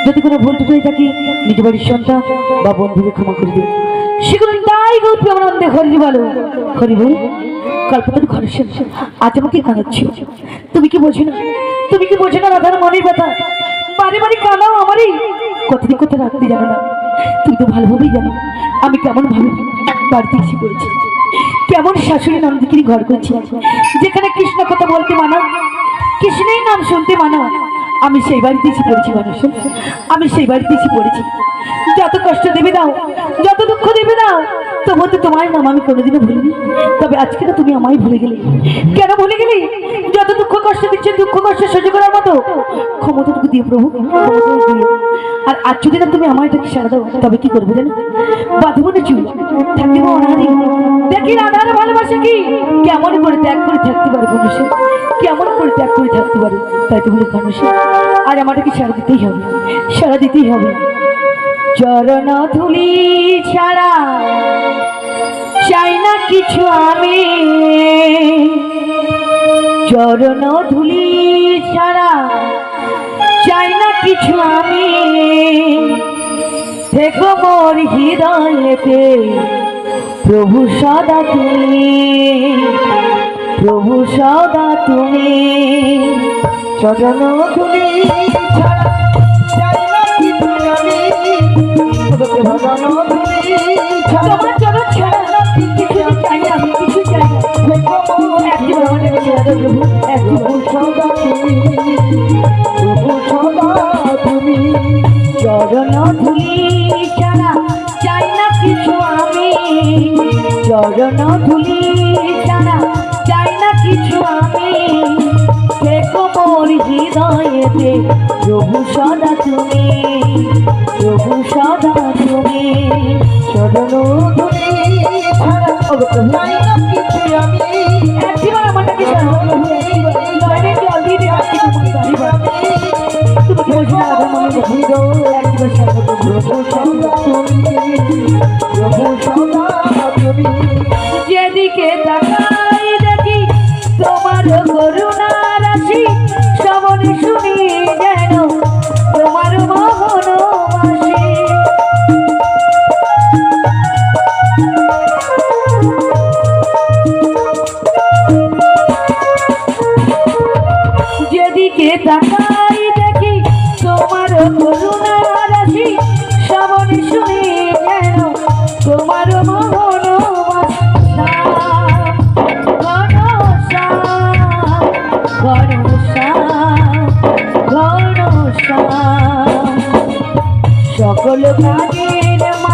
যদি কোনো ভুল হয়ে থাকে নিজ বাড়ির সন্তান বা বন্ধুকে ক্ষমা করে দিও সেগুলো তাই গো প্রেমানন্দে হরি বলো হরি বল কল্পতার ঘরে আজ আমাকে কাঁদাচ্ছ তুমি কি বোঝো না তুমি কি বোঝো না রাধার মনের ব্যথা বারে বারে কাঁদাও আমারই কতদিন কোথায় রাখতে জানো না তুমি তো ভালোভাবেই জানো আমি কেমন ভাবে বাড়িতে এসে পড়েছি কেমন শাশুড়ি নন্দকিনী ঘর করছি যেখানে কৃষ্ণ কথা বলতে মানা কৃষ্ণের নাম শুনতে মানা আমি সেই বাড়িতে এসে পড়েছি মানুষ আমি সেই বাড়িতে এসে পড়েছি যত কষ্ট দেবে দাও যত দুঃখ দেবে দাও তবু তো তোমার নাম আমি কোনোদিনও ভুলিনি তবে আজকে তো তুমি আমায় ভুলে গেলে কেন ভুলে গেলে যত দুঃখ কষ্ট দিচ্ছে দুঃখ কষ্ট সহ্য করার মতো ক্ষমতাটুকু দিয়ে প্রভু ক্ষমতাটুকু দিয়ে আর আজ যদি না তুমি আমার এটাকে সারা দাও তবে কি করবো জানো বাঁধবো না চুল থাকিব অনাদি দেখি রাধার ভালোবাসা কি কেমন করে ত্যাগ করে থাকতে পারে মানুষে কেমন করে ত্যাগ করে থাকতে পারে তাই তো বলে মানুষে আর আমাদেরকে সারা দিতেই হবে সারা দিতেই হবে চরণ ধুলি ছাড়া চাই না কিছু আমি চরণ ধুলি ছাড়া চাই না কিছু আমি দেখো মোর হৃদয়েতে প্রভু সদা তুমি প্রভু সদা তুমি চরণ ধুলি ছাড়া চাই না কিছু আমি চরণ ধুলি ছাড়া তোমার চরণ ছাড়া কিছু চাই না আমি কিছু চাই না একবার আমাকে ছেড়ে দাও প্রভু প্রভু সদা তুমি প্রভু সদা তুমি চরণ ধুলি ছাড়া চাই না কিছু আমি চরণ ধুলি ছাড়া চাই না কিছু আমি দেখো মোর হৃদয়েতে প্রভু সদা তুমি প্রভু সদা তুমি চরণ ধুলি ছাড়া চাই না কিছু আমি একবার আমাকে জলে জল দিয়ে রাখি তুমি বোঝো না রাধা মনে একবার সাথে প্রভু সদা তুমি প্রভু সদা তুমি যেদিকে তাকাই দেখি তোমার করুণা রাশি শ্রবণ শুনি যেন তোমার মোহন বাসি যেদিকে তাকাই দেখি তোমার করুণা রাশি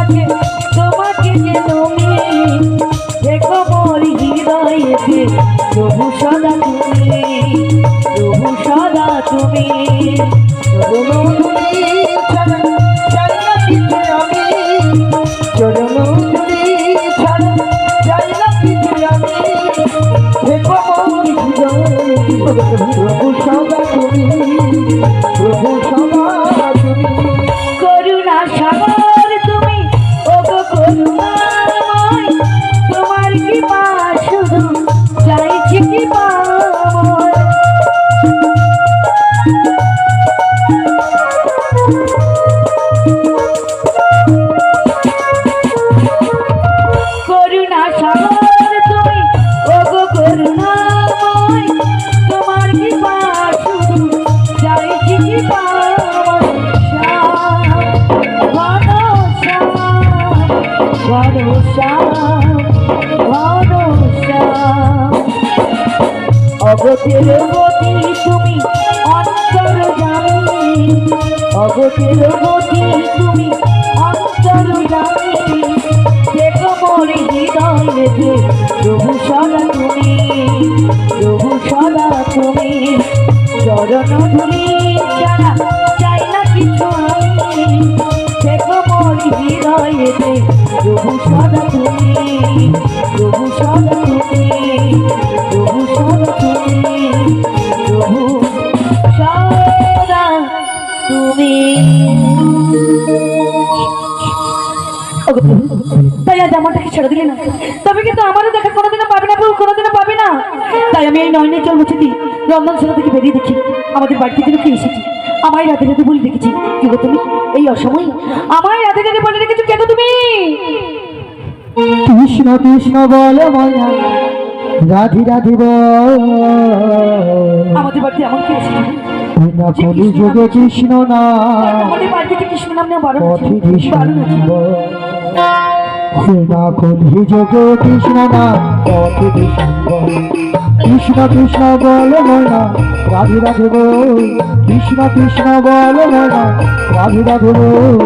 কাছে তোমাকে যে তুমি দেখো মোর হৃদয়েতে প্রভু সদা তুমি, প্রভু সদা তুমি। চরণধুলি ছাড়া চাই না কিছু আমি, চরণধুলি ছাড়া চাই না কিছু আমি, দেখো মোর হৃদয়ে প্রভু সদা তুমি, প্রভু সদা তুমি। করুণা সাগর তুমি, ওগো করুণাময়, তোমার কৃপা শুধু চাইছি কৃপা। করুণা সাগর তুমি, ওগো করুণাময়, তোমার কৃপা শুধু চাইছি কৃপা। অগতের গতি তুমি অন্তর জানি, অগতের গতি তুমি অন্তর জানি, দেখো মোর হৃদয়েতে প্রভু সদা তুমি, প্রভু সদা তুমি। চরণ ধুলি ছাড়া চাই না কিছু আমি, দেখো মোর হৃদয়েতে প্রভু সদা তুমি, প্রভু সদা তুমি, প্রভু সদা তুমি, প্রভু সদা তুমি। ওগো প্রভু, তাই আজ আমারটাকে ছেড়ে দিলে না, তবে কিন্তু আমারও দেখা কোনোদিনও পাবে না প্রভু, কোনোদিনও পাবে না। তাই আমি এই নয়নের জল মুছে দিই, রন্ধনশালা থেকে বেরিয়ে দেখি আমাদের বাড়িতে যেন কে এসেছি। আমায় রাতে রাতে বলে রেখেছি, কে গো তুমি এই অসময়ে আমায় রাতে রাতে বলে রেখেছো, কে গো তুমি? কৃষ্ণ কৃষ্ণ বল ময়না, রাধি রাধি বল। আমাদের বাড়িতে এমন কে এসেছে? না কলি যুগে কৃষ্ণ না, আমাদের বাড়িতে কৃষ্ণ নাম নেওয়া বারণ আছে, পথে কৃষ্ণ বারণ আছে। না কলি যুগে কৃষ্ণ না, পথে কৃষ্ণ। কৃষ্ণ কৃষ্ণ বল ময়না, রাধি রাধি বল। কৃষ্ণ কৃষ্ণ বল ময়না, রাধি রাধি বল।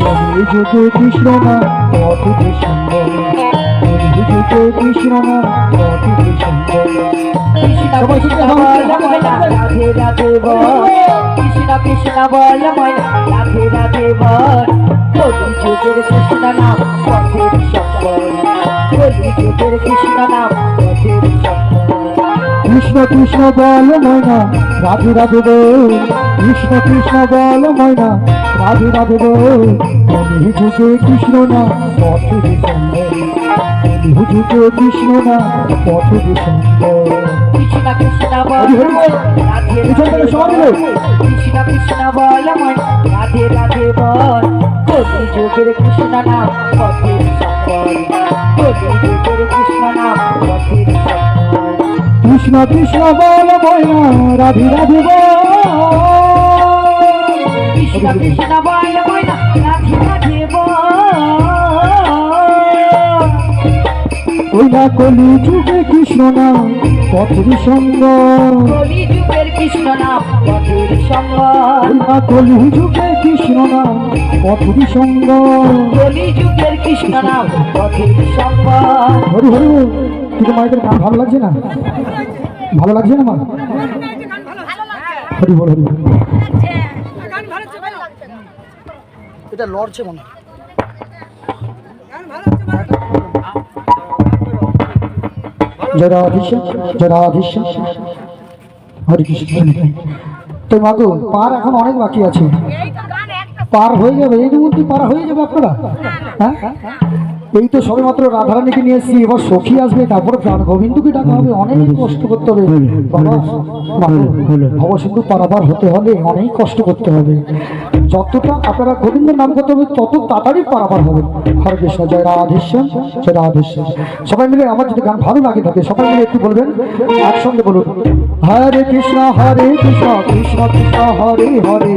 কলি যুগে কৃষ্ণ না, পথে কৃষ্ণ। কলি যুগে কৃষ্ণ না, পথে কৃষ্ণ। কৃষ্ণ কৃষ্ণ বল ময়না, রাধে রাধে বল। কৃষ্ণ কৃষ্ণ বল ময়না, রাধে রাধে বল। কলি যুগের কৃষ্ণ নাম পথের সম্বল, কলি যুগের কৃষ্ণ নাম পথের সম্বল। কৃষ্ণ কৃষ্ণ বল ময়না, রাধে রাধে বল। কৃষ্ণ কৃষ্ণ বল ময়না, রাধে রাধে বল। কলি যুগে কৃষ্ণ না, পথে সম্বল। কলি যুগে কৃষ্ণ না, পথে সম্বল। কৃষ্ণ কৃষ্ণ বল রাধে রাধে বল। কৃষ্ণ কৃষ্ণ বল ময়না, রাধে রাধে বল। কলি যুগের কৃষ্ণ নাম পথের সম্বল, কলি যুগের কৃষ্ণ নাম পথের সম্বল। কৃষ্ণ কৃষ্ণ বল ময়না, রাধে রাধে বল। কৃষ্ণ কৃষ্ণ বল ময়না, রাধে রাধে বল। ওই না কলি যুগে কৃষ্ণ না, পথের সঙ্গ। কলি যুগের কৃষ্ণ নাম পথের সঙ্গ, ওই না কলি যুগে কৃষ্ণ না, পথের সঙ্গ। কলি যুগের কৃষ্ণ নাম পথের সঙ্গ। হরি হরি বল। কিন্তু মায়েদের গান ভালো লাগছে না, ভালো লাগছে না মা? হরি বল হরি বল। এটা লড়ছে মনে হয়। জয় রাধেশ্যাম, জয় রাধেশ্যাম। হরে কৃষ্ণ। তো মাগো পার এখন অনেক বাকি আছে, পার হয়ে যাবে, এর মধ্যে পার হয়ে যাবে আপনারা। হ্যাঁ এই তো সবে মাত্র রাধারানীকে নিয়ে এসেছি, এবার সখী আসবে, তারপরে প্রাণ গোবিন্দকে ডাকা হবে, অনেক কষ্ট করতে হবে ভবসিন্ধু পারাবার হতে হলে অনেক কষ্ট করতে হবে। যতটা আপনারা গোবিন্দের নাম করতে হবে তত তাড়াতাড়ি পারাবার হবে। হরে কৃষ্ণ, জয় রাধেশ্যাম, জয় রাধেশ্যাম। সবাই মিলে আমার যদি গান ভালো লাগে থাকে সবাই মিলে একটু বলবেন, একসঙ্গে বলুন হরে কৃষ্ণ হরে কৃষ্ণ, কৃষ্ণ কৃষ্ণ হরে হরে,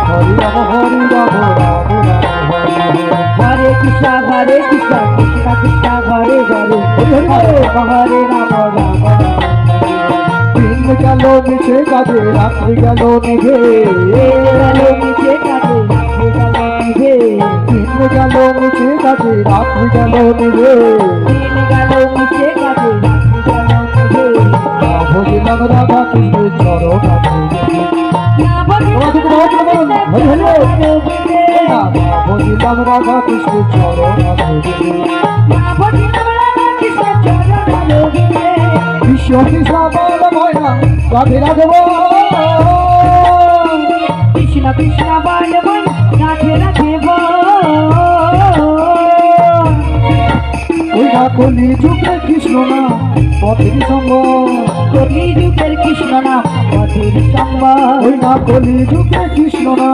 হরে রাম হরে রাম, রাম রাম হরে হরে। হরে কৃষ্ণ হরে কৃষ্ণ, কৃষ্ণ কৃষ্ণ হরে হরে, হরে রাম হরে রাম, রাম রাম। দিন গেল মিছে কাজে, রাত্রি গেল নিভে, গেল নিচে কাজে, রাত্রি গেল নিভে। দিন গেল মুছে কাজে রাত্রি গেল নিবে দিন গেল মুছে কাজে ভজিলাম রাধা কৃষ্ণের চরণ ভজিলাম রাধা কৃষ্ণের চরণ বিশ্ব কৃষ্ণ ময়না রাধে রাধব কৃষ্ণ কৃষ্ণ বল বল রাধে রাধে ওই না কলি যুগে কৃষ্ণ না পথের সঙ্গ কলি যুগের কৃষ্ণ না পথের সঙ্গ ওই না কলি যুগে কৃষ্ণ না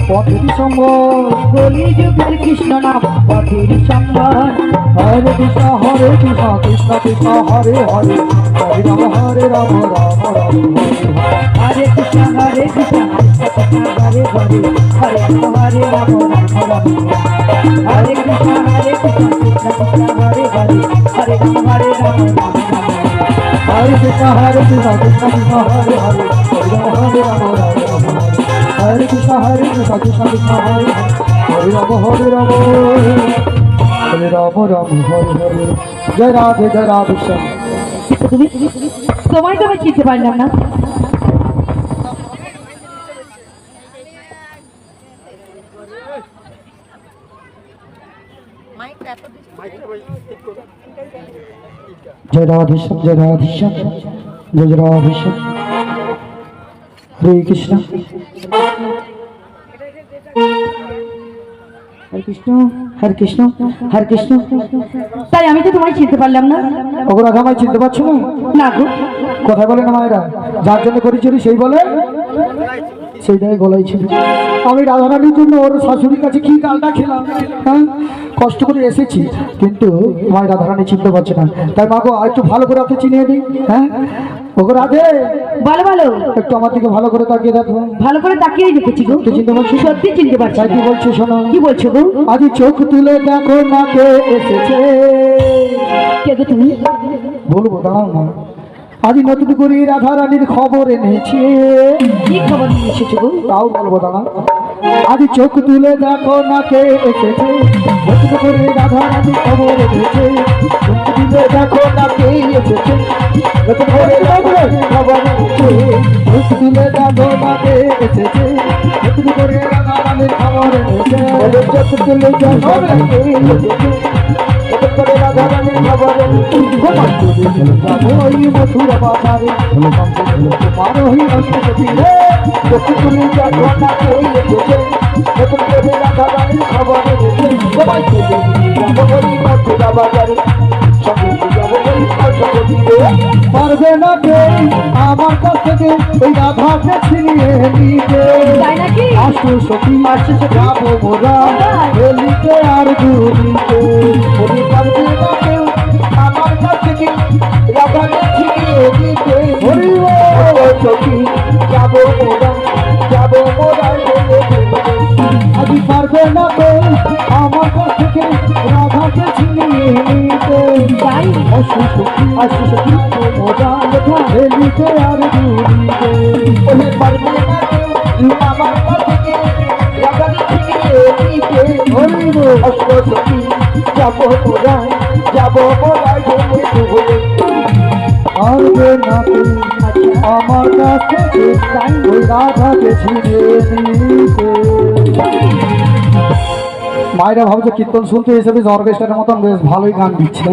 পথের সঙ্গ কলি যুগের কৃষ্ণ না পথের সঙ্গ হরে কৃষ্ণ কৃষ্ণ কৃষ্ণ হরে হরে হরে রাম রাম রাম হরে কৃষ্ণ হরে কৃষ্ণ হরে হরে হরে হরে রাম রাম রাম হরে কৃষ্ণ হরে কৃষ্ণ কৃষ্ণ কৃষ্ণ হরে হরে হরে হরে রাম রাম রাম हरे कृष्ण कृष्ण कृष्ण हरे हरे हरे राम राम हरे कृष्ण कृष्ण कृष्ण हरे हरे राम हरे राम हरे राम राम हरे हरे जय राधे श्याम তুমি তোমায় তো আমি চিনতে পারলাম না जय राधे श्याम जय राधे श्याम जय राधे श्याम हरे कृष्ण হরে কৃষ্ণ হরে কৃষ্ণ হরে কৃষ্ণ তাই আমি তো তোমায় চিনতে পারলাম না ওগুলো আমায় চিনতে পারছো না না গো কথা বলে না মায়েরা যার জন্য করি চুরি সেই বলে সেইটাই গলাই ছিল আমি রাধারানীর জন্য ওর শাশুড়ির কাছে কি গালটা খেলাম হ্যাঁ কষ্ট করে এসেছি কিন্তু মায়ের রাধারানী চিনতে পারছে না তাই মা গো একটু ভালো করে ওকে চিনিয়ে দিই হ্যাঁ ওগো রাধে বলো বলো একটু আমার দিকে ভালো করে তাকিয়ে দেখো ভালো করে তাকিয়ে দেখেছি গো তুই চিনতে পারছিস সত্যি চিনতে পারছি তাই কি বলছো শোনো কি বলছো গো আজ চোখ তুলে দেখো না কে এসেছে কে গো তুমি বলবো দাঁড়াও না আজ নতুন করে রাধারানীর খবর এনেছে কি খবর নিয়ে এসেছো গো তাও বলবো দাঁড়া আজ চোখ তুলে দেখো না কে এসেছে নতুন করে রাধারানীর খবর এনেছে চোখ তুলে দেখো না কে এসেছে নতুন করে রাধারানীর খবর এনেছে চোখ তুলে দেখো না কে এসেছে নতুন করে রাধারানীর খবর এনেছে চোখ তুলে দেখো না কে এসেছে নতুন করে রাধারানীর খবর এনেছে ওই মথুরা বাজারে তোমার ওই অষ্টপতি রে চোখ তুলে দেখো না কে এসেছে নতুন করে রাধারানীর খবর এনেছে সবাই চলে যাবো ওই মথুরা বাজারে সঙ্গে যাবো ওই অষ্টপতি রে পারবে না কে আমার কাছ থেকে ওই রাধাকে ছিনিয়ে নিতে তাই নাকি আসো সখী যাবো মোরা হেলিতে আর দুরিতে ওই পারবে না কেউ আমার কাছ থেকে রাধাকে ছিনিয়ে নিতে সখী যাবো মোরা আজ পারবে না কেউ আমার কাছ থেকে রাধাকে ছিনিয়ে নিতে তাই আসো সখী মোরা হেলিতে আর দুরিতে ওই পারবে না কেউ আমার কাছ থেকে রাধাকে ছিনিয়ে নিতে আসো সখী যাবো মোরা পারবে না কেউ আমার কাছ থেকে ওই রাধাকে ছিনিয়ে নিতে মায়েরা ভাবছে কীর্তন শুনতে এসে বেশ অর্কেস্ট্রার মতন বেশ ভালোই গান দিচ্ছে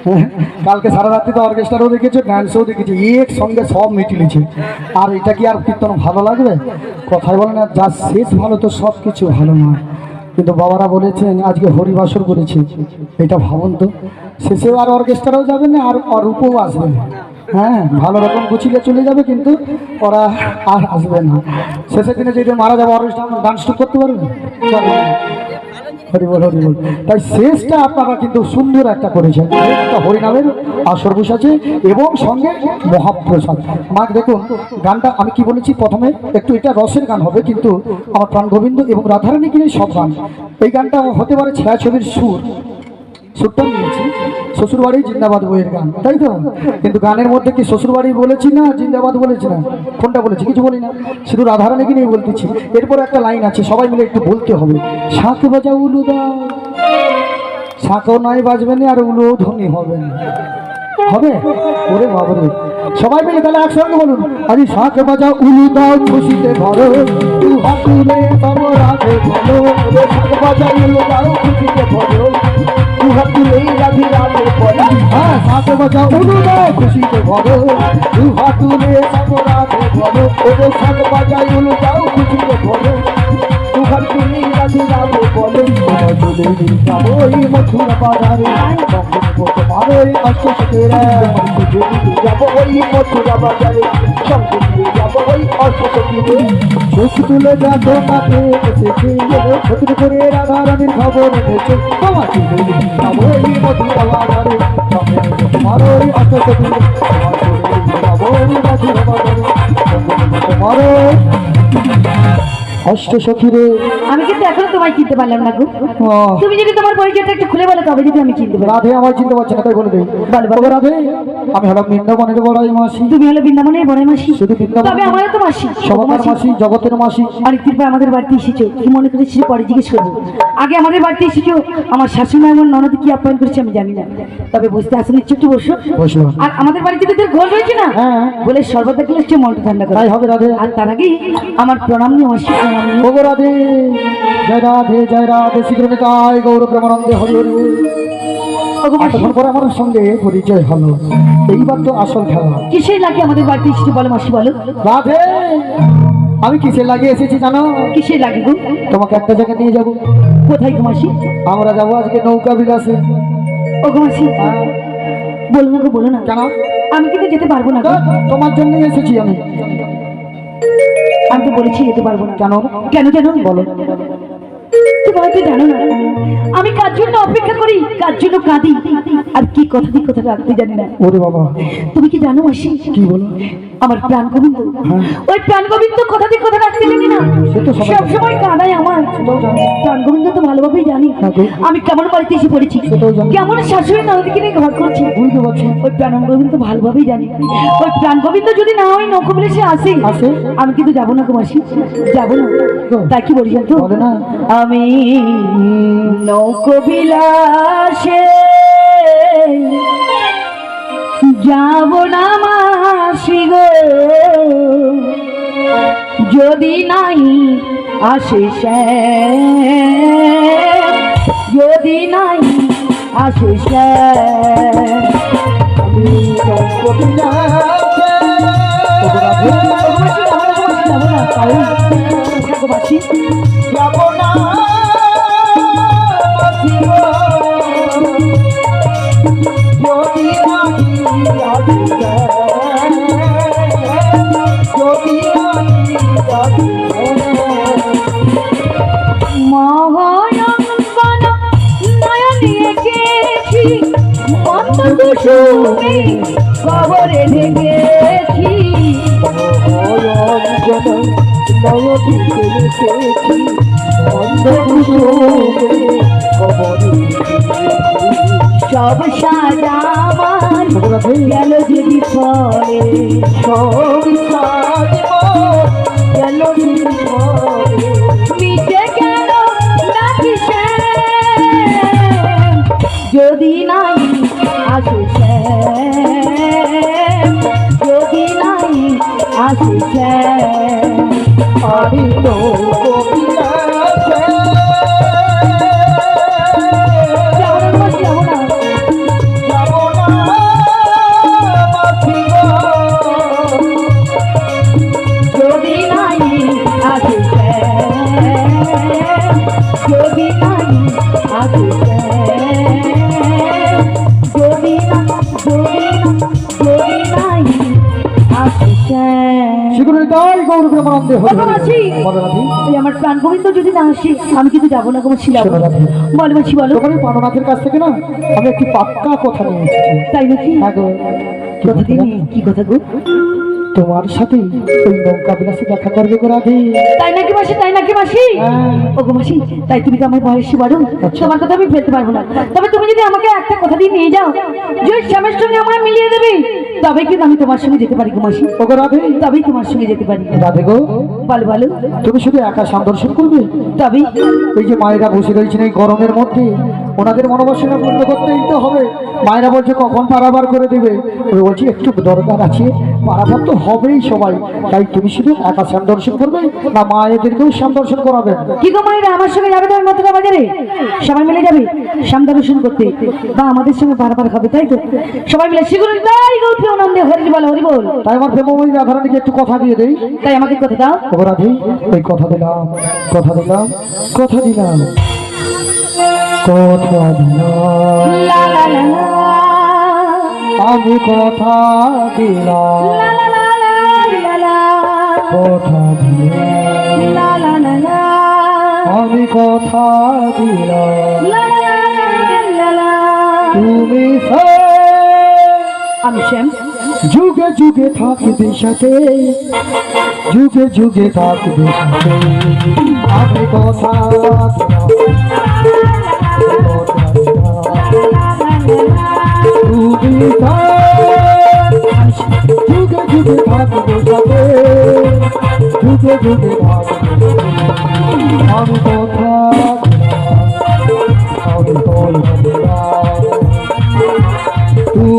হ্যাঁ কালকে সারা রাত্রি তো অর্কেস্ট্রারও দেখেছে ড্যান্সও দেখেছি এক সঙ্গে সব মিটিয়েছে আর এটা কি আর কীর্তন ভালো লাগবে কথাই বলে না যা শেষ ভালো তো সব কিছু ভালো নয় কিন্তু বাবারা বলেছেন আজকে হরিবাসর করেছে এটা ভাবুন তো শেষেও আর অর্কেস্ট্রাও যাবে না আর রূপও আসবে না হ্যাঁ ভালো রকম গুছিয়ে চলে যাবে কিন্তু ওরা আর আসবে না শেষের দিনে যদি মারা যাবে অর্কেস্ট্রা ডান্স করতে পারবে হরি বল তাই শেষটা আপনারা কিন্তু সুন্দর একটা করেছেন একটা হরিনামের আসর বসাছে এবং সঙ্গে মহাপ্রসাদ মা দেখুন গানটা আমি কি বলেছি প্রথমে একটু এটা রসের গান হবে কিন্তু আমার প্রাণ গোবিন্দ এবং রাধারানীকে নিয়ে সব গান এই গানটা হতে পারে ছায়াছবির সুর সুরটা নিয়েছি শ্বশুরবাড়ি জিন্দাবাদ বইয়ের গান, তাই তো? কিন্তু গানের মধ্যে কি শ্বশুরবাড়ি বলেছি না জিন্দাবাদ বলেছি না? কোনটা বলেছি? কিছু বলি না, শুধু রাধারানীকে নিয়ে বলতেছি। এরপর একটা লাইন আছে, সবাই মিলে একটু বলতে হবে। শাঁখ বাজা উলু দাও, শাঁখও নাই বাজবে না আর উলুও ধ্বনি হবে না, হবে? ওরে বাবারে, সবাই মিলে তাহলে একসঙ্গে বলুন। আরে শাঁখ বাজা উলু দাও খুশিতে ভরো, তু হাত তুলে তব রাধে বলো। ওরে শাঁখ বাজা উলু দাও খুশিতে ভরো, তু হাত তুলে রাধে রাধে বলো। হ্যাঁ, শাঁখ বাজা উলু দাও খুশিতে ভরো, তু হাত তুলে তব রাধে বলো। ওরে শাঁখ বাজা উলু দাও খুশিতে ভরো, তু হাত তুলে রাধে রাধে বলো। ওই মথুরা বাজারে তোমার ওই কষ্ট সুখেরা যাবো, ওই মথুরা বাজারে সঙ্গে যাবো, ওই অল্প সঙ্গীতে চোখ তুলে যা তোমাকে এসেছে, ছোট করে রাধারানীর খবর এনেছে। তোমাকে যাবো ওই মথুরা বাজারে সঙ্গে তোমার ওই অল্প সঙ্গীতে যাবো, ওই মথুরা বাজারে তোমার অষ্ট সখীরে। আমি কিন্তু এখনো তোমায় চিনতে পারলাম না গো। তুমি যদি তোমার পরিচয়টা একটু খুলে বলো, তবে যদি আমি চিনতে পারি। রাধে আমার চিনতে পারছে না, তাই বলে দেই। বলো রাধে, আমি হলাম বৃন্দাবনের বড়াই মাসি। তুমি হলো বৃন্দাবনের বড় মাসি। শুধু বৃন্দাবন, তবে আমারও তো মাসি, সবার মাসি, জগতের মাসি। অনেকদিন পর আমাদের বাড়িতে এসেছো, কি মনে করেছি পরে জিজ্ঞেস করবো। আগে আমাদের বাড়িতে এসেছো, আমার শাশুড়ি আমার ননদ কি আপ্যায়ন করেছে আমি জানি না, তবে বসতে আসলে ইচ্ছে একটু বসো। বসো। আর আমাদের বাড়িতে তোদের ঘোল রয়েছে না, হ্যাঁ। ঘোলের শরবত দেখলে একটু মনটা ঠান্ডা করে। তাই হবে রাধে। আর তার আগেই আমার প্রণাম নিয়ে মাসি, প্রণাম নিয়ে। ওগো রাধে, জয় রাধে জয় রাধে, শীঘ্র নিতাই গৌর প্রেমানন্দে হরি হরি। ওগো মাসি, এতক্ষণ পরে আমার সঙ্গে পরিচয় হলো, এইবার তো আসল খেলা। কিসের লাগে আমাদের বাড়িতে এসেছো বলো মাসি, বলো রাধে, আমি কিসের লাগিয়ে এসেছি জানো? কিসের লাগে গো? তোমাকে একটা জায়গায় নিয়ে যাবো। কোথায় গো মাসি? আমরা যাবো আজকে নৌকা বিলাসে। ওগো মাসি, বলো না গো, বলো না। কেন? আমি কিন্তু যেতে পারবো না গো। তোমার জন্য এসেছি আমি। আমি তো বলেছি যেতে পারবো না। কেন? কেন জানো? বলো। তুমি হয়তো জানো না, আমি কার জন্য অপেক্ষা করি, কার জন্য কাঁদি, আর কি কথা দিয়ে কথা রাখতে জানি না। ওরে বাবা, তুমি কি জানো মাসি? কি বলো? আমার প্রাণ গোবিন্দ, ওই প্রাণ গোবিন্দ কথা দিয়ে কথা রাখতে জানি না, সে তো সবাই সব সময় কাঁদায় আমার। প্রাণ গোবিন্দ তো ভালোভাবেই জানি আমি কেমন বাড়িতে এসে পড়েছি, কেমন শাশুড়ি ননদকে নিয়ে ঘর করছি। বুঝতে পারছি। ওই প্রাণ গোবিন্দ ভালোভাবেই জানি। ওই প্রাণ গোবিন্দ যদি না হয় নৌকো বলে সে আসে, আমি কিন্তু যাবো না গো মাসি, যাবো না। তাই কি বলি জানো? বলে না। আমি নৌকো বিলাসে যাব না মাসি গো, যদি নাই আসে সে, যদি নাই আসে সে। আমি নৌকো বিলাসে। ওগো রাধে, যাবো না, তাই থাকো মাসি। যাবো না মাসি গো, যদি নাহি আসে, যদি নাহি আসে। মহায়ঙ্গন নয়নে গেছি, মন্দ কুসুমে কবরে ঢেকেছি। সব সাজাবার গেল যে বিফলে, সব গেল মিটে গেল নাকি সে, যদি নাই আসে সে, যদি নাই আসে সে। আমি নৌকো বিলাসে। যাবো না মাসি, যাবো না। যাবো না মাসি গো, যদি নাই আসে সে, যদি নাই আসে সে, যদি না, যদি নাই আসে সে। শীঘ্র নিতাই গৌর প্রেমানন্দে হরি ওগো মাসি, হরি। বলো রাধে। এই আমার প্রাণ গোবিন্দ যদি না আসে, আমি কিন্তু যাবো না গো মাসি, যাবো না। বলো মাসি, বলো। ওখানে পাননাথের কাছ থেকে না আমি একটি পাক্কা কথা নিয়ে এসেছি। তাই নাকি? হ্যাঁ গো। কথা দিয়ে কি কথা গো? তোমার সাথে ওই নৌকা বিলাসে দেখা করবে গো রাধে। তাই নাকি মাসি, তাই নাকি মাসি? ও গো মাসি, তাই তুমি তো আমার বয়সী বড়, তোমার কথা আমি ফেলতে পারবো না। তবে তুমি যদি আমাকে একটা কথা দিয়ে নিয়ে যাও যে স্বামীর সঙ্গে আমার মিলিয়ে দেবে, তবে কিন্তু আমি তোমার সঙ্গে যেতে পারি গো মাসি। ও গো রাধে, তবেই তোমার সঙ্গে যেতে পারি। রাধে গো, বলো বলো, তুমি শুধু একা সাম দর্শন করবে? তবেই। এই যে মায়েরা বসে রয়েছেন এই গরমের মধ্যে, ওনাদের মনোবাসনা পূর্ণ করতেই তো হবে। মায়েরা বলছে কখন পারাবার করে দেবে, আমি বলছি একটু দরকার আছে, পারাবার তো হবেই সবাই। তাই তুমি শুধু একা শ্যাম দর্শন করবে না মায়েদেরকেও শ্যাম দর্শন করাবে? কি গো মায়েরা আমার সঙ্গে যাবে না মথুরা বাজারে? সবাই মিলে যাবে শ্যাম দর্শন করতে, বা আমাদের সঙ্গে পারাবার হবে, তাই তো? সবাই মিলে শীঘ্রই তাই গৌরী আনন্দে হরি বল হরি বল। তাই আমার প্রেমময়ী রাধারানীকে একটু কথা দিয়ে দেই। তাই আমাকে কথা দাও। ও রাধে, ওই কথা দিলাম, কথা দিলাম, কথা দিলাম, কথা দিলাম, লা লা লা লা, আমি কথা দিলাম, লা লা লা লা লা, কথা দিলাম, লা লা লা লা, আমি কথা দিলাম, লা লা লা লা। তুমি আমি শ্যাম যুগে যুগে থাকবে সাথে, যুগে যুগে থাকবে সাথে, আমি কথা দিলাম, তুমি যুগে যুগে থাকবে সাথে, যুগে যুগে থাকবে, আমি কথা আমি কথা দিলাম, তুমি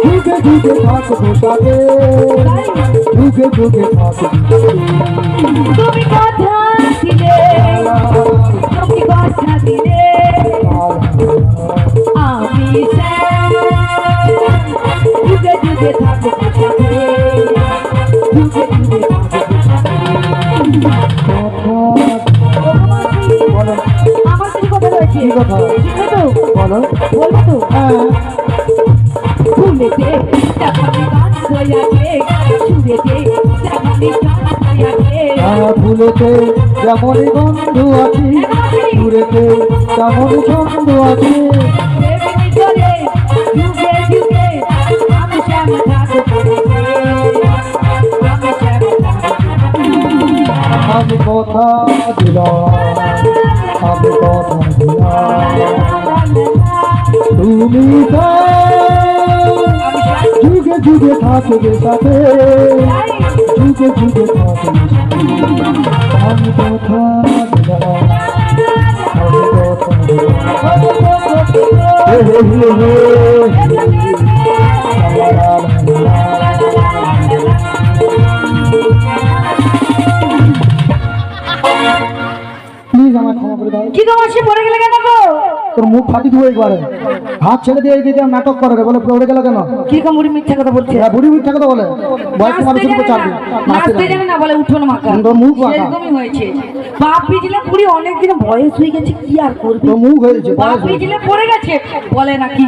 যুগে যুগে থাকবো সাথে, যুগে যুগে থাকবো। তুমি কথা দিলে, তুমি কথা দিলে, আমি শ্যাম যুগে যুগে থাকবো সাথে, যুগে যুগে থাকবো সাথে। আমার কিছু কথা রয়েছে, কি কথা? শুনবে তো? বলো। বলবো তো? হ্যাঁ, ফুলেতে তেমনি গান হইয়াছে, সুরেতে তেমনি গান হইয়াছে। ফুলেতে যেমন বন্ধু আছি, দূরেতে তেমন ছন্দ আছে, প্রেমে চলে যুগে যুগে, আমি শ্যাম থাকবো, আমি শ্যাম থাকবো। আমি কথা দিলাম, আমি কথা দিলাম, তুমি যুগে যুগে থাকবে সাথে, যুগে যুগে থাকবে সাথে, আমি কথা দিলাম, আমি কথা দিলাম, হে হে হে হে, লা লা লা লা। প্লিজ আমার ক্ষমা করে দাও। কি গো মাসি, পড়ে গেলে কেন গো? তোর মুখ ফাটি দেবো একবারে, হাত ছেড়ে দিয়ে দিতে নাটক করে রে, বলে পড়ে গেল কেন? কিরকম বুড়ি মিথ্যা কথা বলছে? বুড়ি মিথ্যা কথা বলে, বয়স্ক মানুষের উপর চাপবে, নাচতে জানে না, বলে উঠোন মাকা। তোর মুখ বাঁকা। এরকমই হয়েছে। বাপ বিজলে বুড়ি অনেক দিন বয়স হয়ে গেছে, কি আর করবে? তোর মুখ হয়েছে বাপ বিজলে পড়ে গেছে, বলে নাকি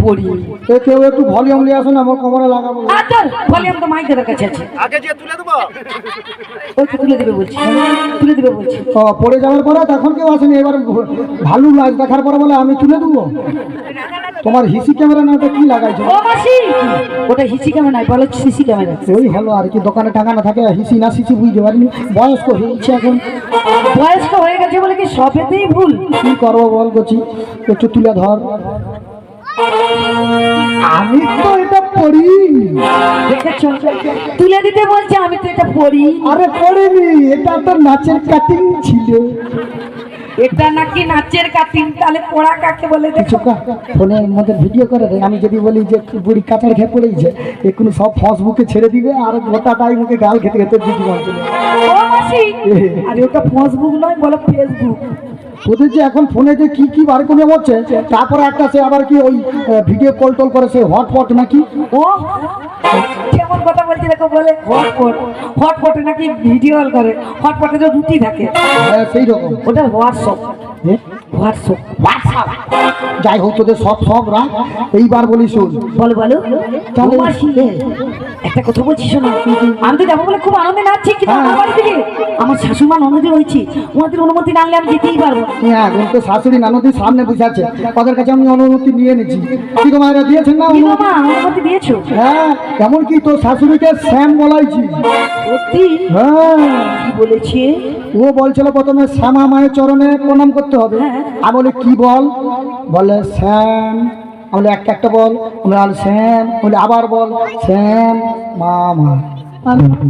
পড়ি। কেউ একটু ভলিউম নিয়ে আসুন, আমার কোমরে লাগাবো। আচ্ছা ভলিউম তো মাইকের কাছে আছে, আগে যে তুলে দেবো, ওই তো তুলে দেবে বলছি, তুলে দেবে বলছি। ও, পড়ে যাওয়ার পরে তখন কেউ আসেনি, এবার ভালো লাজ দেখার পরে বলে আমি তুলে দেবো। তোমার হিসি ক্যামেরা না, ওটা কি লাগাইছো? ও মাসি, ওটা হিসি ক্যামেরা নাই, বলো সিসি ক্যামেরা। ওই হলো আর কি, দোকানে টাকা না থাকে, হিসি না সিসি বুঝতে পারিনি, বয়স্ক হয়েছে এখন, বয়স্ক হয়ে গেছে বলে কি সবেতেই ভুল? কি করবো বল করছি, একটু তুলে ধর। আমি তো এটা পড়ি। দেখেছ, তুলে দিতে বলছে, আমি তো এটা পড়ি। আরে পড়িনি, এটা তো নাচের কাটিং ছিল। এটা নাকি নাচের কাটিং, তাহলে পড়া কাকে বলে দেখো? চোখা ফোনের মধ্যে ভিডিও করে দেয়, আমি যদি বলি যে বুড়ি কাঁচার খেয়ে পড়েছে, এক্ষুনি সব ফেসবুকে ছেড়ে দিবে, আর গোটাটাই মুখে গাল খেতে খেতে দিদি চলে। ও মাসি, আরে ওটা ফেসবুক নয়, বলো ফেসবুক। ওদের যে এখন ফোনে যে কি কি বার করে হচ্ছে, তারপরে একটা সে আবার কি ওই ভিডিও কল টল করে, সে হটপট নাকি। ও কেমন কথা বলছি দেখো বলে হটপট হটপটে নাকি ভিডিও কল করে হটপটে তো রুটি থাকে হ্যাঁ সেই রকম ওটা হোয়াটসঅ্যাপ হোয়াটসঅ্যাপ হোয়াটসঅ্যাপ যাই হোক তোদের সব সব রাখ এইবার বলি শোন বলো বলো তাহলে মাসি একটা কথা বলছি শোনো আমি তো যাবো বলে খুব আনন্দে নাচছি কিন্তু আমার বাড়ি থেকে আমার শাশুড়ি মা ননদে রয়েছে ওনাদের অনুমতি না আনলে আমি যেতেই পারবো না। হ্যাঁ এখন তো শাশুড়ি নানদির সামনে বসে আছে ওদের কাছে আমি অনুমতি নিয়ে নিচ্ছি কি গো মায়েরা দিয়েছেন না কি গো অনুমতি? মা অনুমতি দিয়েছো হ্যাঁ এমনকি তোর শাশুড়িকে শ্যাম বলাইছি সত্যি হ্যাঁ কি বলেছে ও বলছিল প্রথমে শ্যামা মায়ের চরণে প্রণাম করতে হবে আমি বলি কি বল বলে শ্যাম আমি বলি একটা একটা বল আমরা শ্যাম বলে আবার বল শ্যাম মা মা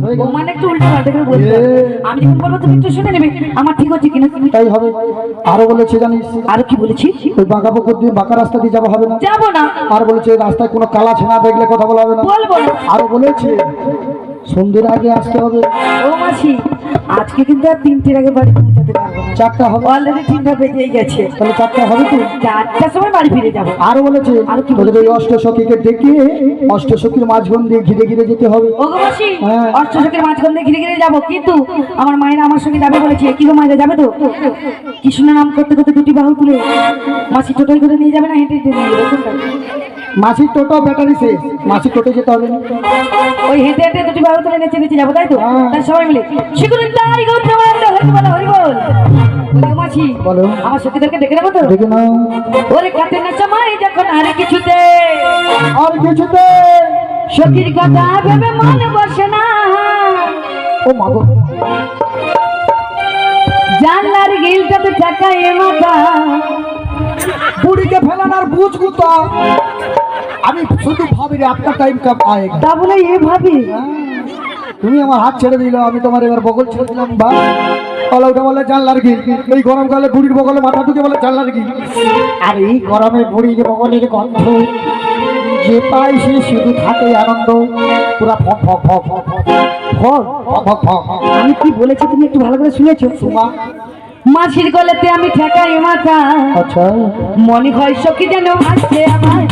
হয়ে ও গেল। মানে একটু উল্টো পাল্টা করে বলতে হবে। আমি যখন বলবো তুমি একটু শুনে নেবে আমার ঠিক হচ্ছে কিনা তুমি তাই হবে আরো বলেছে জানিস আরো কি বলেছি ওই বাঁকা পুকুর দিয়ে বাঁকা রাস্তা দিয়ে যাওয়া হবে না যাবো না আর বলেছে রাস্তায় কোনো কালা ছেনা দেখলে কথা বলা হবে না বলবো না আরো বলেছে সন্ধ্যের আগে আসতে হবে ও মাসি আজকে কিন্তু আর 3টের আগে বাড়ি পৌঁছাতে পারবো না 4টা হবে অলরেডি 3টা বেজেই গেছে তাহলে 4টা হবে তো 4টার সময় বাড়ি ফিরে যাবো আরো বলেছে আরো কি তোদের ওই অষ্টসখীকে ডেকে অষ্টসখীর মাঝখান দিয়ে ঘিরে ঘিরে যেতে হবে ও গো মাসি হ্যাঁ। অষ্টশকের মাঝখান দিয়ে ঘিরে ঘিরে যাবো কিন্তু আমার মায়েরা আমার সঙ্গে যাবে বলেছে কি গো মায়েরা যাবে তো কৃষ্ণ নাম করতে করতে দুটি বাহু তুলে মাসি টোটোই করে নিয়ে যাবে না হেঁটে হেঁটে নিয়ে যাবে কোনটা? মাসির টোটো ব্যাটারি শেষ মাসির টোটো যেতে হবে না ওই হেঁটে হেঁটে দুটি বাহু তুলে নেচে নেচে যাবো তাই তো হ্যাঁ। তাই সবাই মিলে শিখুন তাই গৌর হরি বল হরি বল বলি, ও মাসি বলো। আমার সখীদেরকে ডেকে নেবো তো দেখে নাও ওরে কাতে না সময় যখন আর কিছুতে আর কিছুতে সখীর কথা ভেবে মন বসে না ও মাগো জানলার গিলটাতে টাকায় মাথা বুড়িকে ফেলানোর বুঝ গুতা আমি শুধু ভাবি রে আপনার টাইম কাপ আয়েগা তা বলে এ ভাবি তুমি আমার হাত ছেড়ে দিল আমি তোমার এবার বগল ছেড়ে দিলাম বা বলে ওটা বলে জানলার কি এই গরমকালে বুড়ির বগলে মাথা ঢুকে বলে জানলার কি আর এই গরমে বুড়ির বগলের গন্ধ যে পাই সে শুধু থাকে আনন্দ পুরা ফক ফক ফক ফক ফক ফক ফক ফক আমি কি বলেছি তুমি একটু ভালো করে শুনেছো সুমা মাসির গলেতে আমি ঠেকাই মাথা আচ্ছা মনে হয় সখী যেন আসছে আমার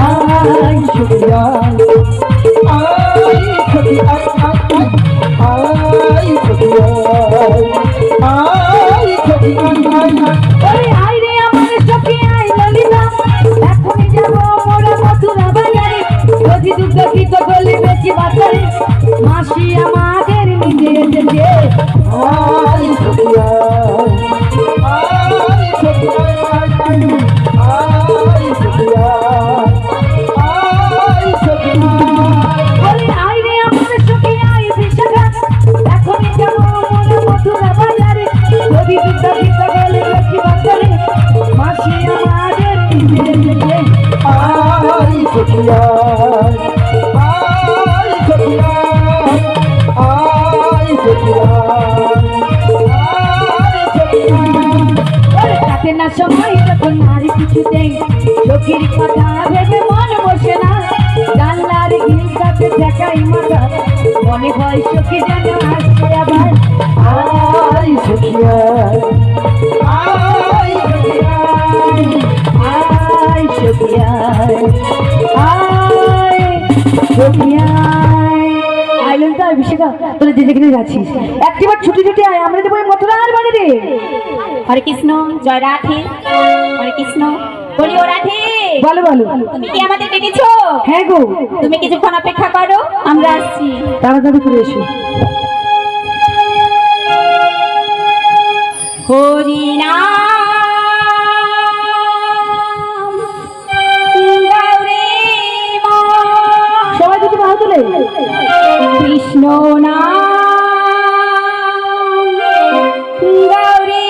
আয় শুক্রিয়া আই সখী আই আই আই শুক্রিয়া আই সখী আই ওরে আয় রে আমার সখী আয় ললিতা এখনই যাব মোরা মথুরা বাজারে যদি দুগ্ধ গীত গলি বেশি বাজারে মাসি আমাদের নিজে এসেছে আই শুক্রিয়া আই শুক্রিয়া আই শুক্রিয়া আই শুক্রিয়া ওরে আয় রে আমার সখী আয় বিশাখা এখনই যাব মোরা মথুরা বাজারে যদি দুগ্ধ গীত গলি বেশি বাজারে মাসি আমাদের নিজে এসেছে আই শুক্রিয়া আই শুক্রিয়া আই শুক্রিয়া ওরে কাটে না সময় যখন নারী কিছুতে সখীর কথা ভেবে মন বসে না জানলার গিল কাছে দেখাই মাথা মনে হয় সখী যেন আসছে আবার আই শুক্রিয়া আই শুক্রিয়া আয় সখিয়া আয় সখিয়া আইলেন তো অভিষেকা তোরা যে যেখানে যাচ্ছিস একটিবার ছুটি ছুটি আয় আমরা দেবো মথুরার বাড়িতে হরে কৃষ্ণ জয় রাধে হরে কৃষ্ণ বলি ও রাধে বলো বলো তুমি কি আমাদের ডেকেছো হ্যাঁ গো তুমি কিছুক্ষণ অপেক্ষা করো আমরা আসছি তাড়াতাড়ি করে এসো হরি গৌরী সবাই দুটো বাহু তুলে কৃষ্ণ গৌরী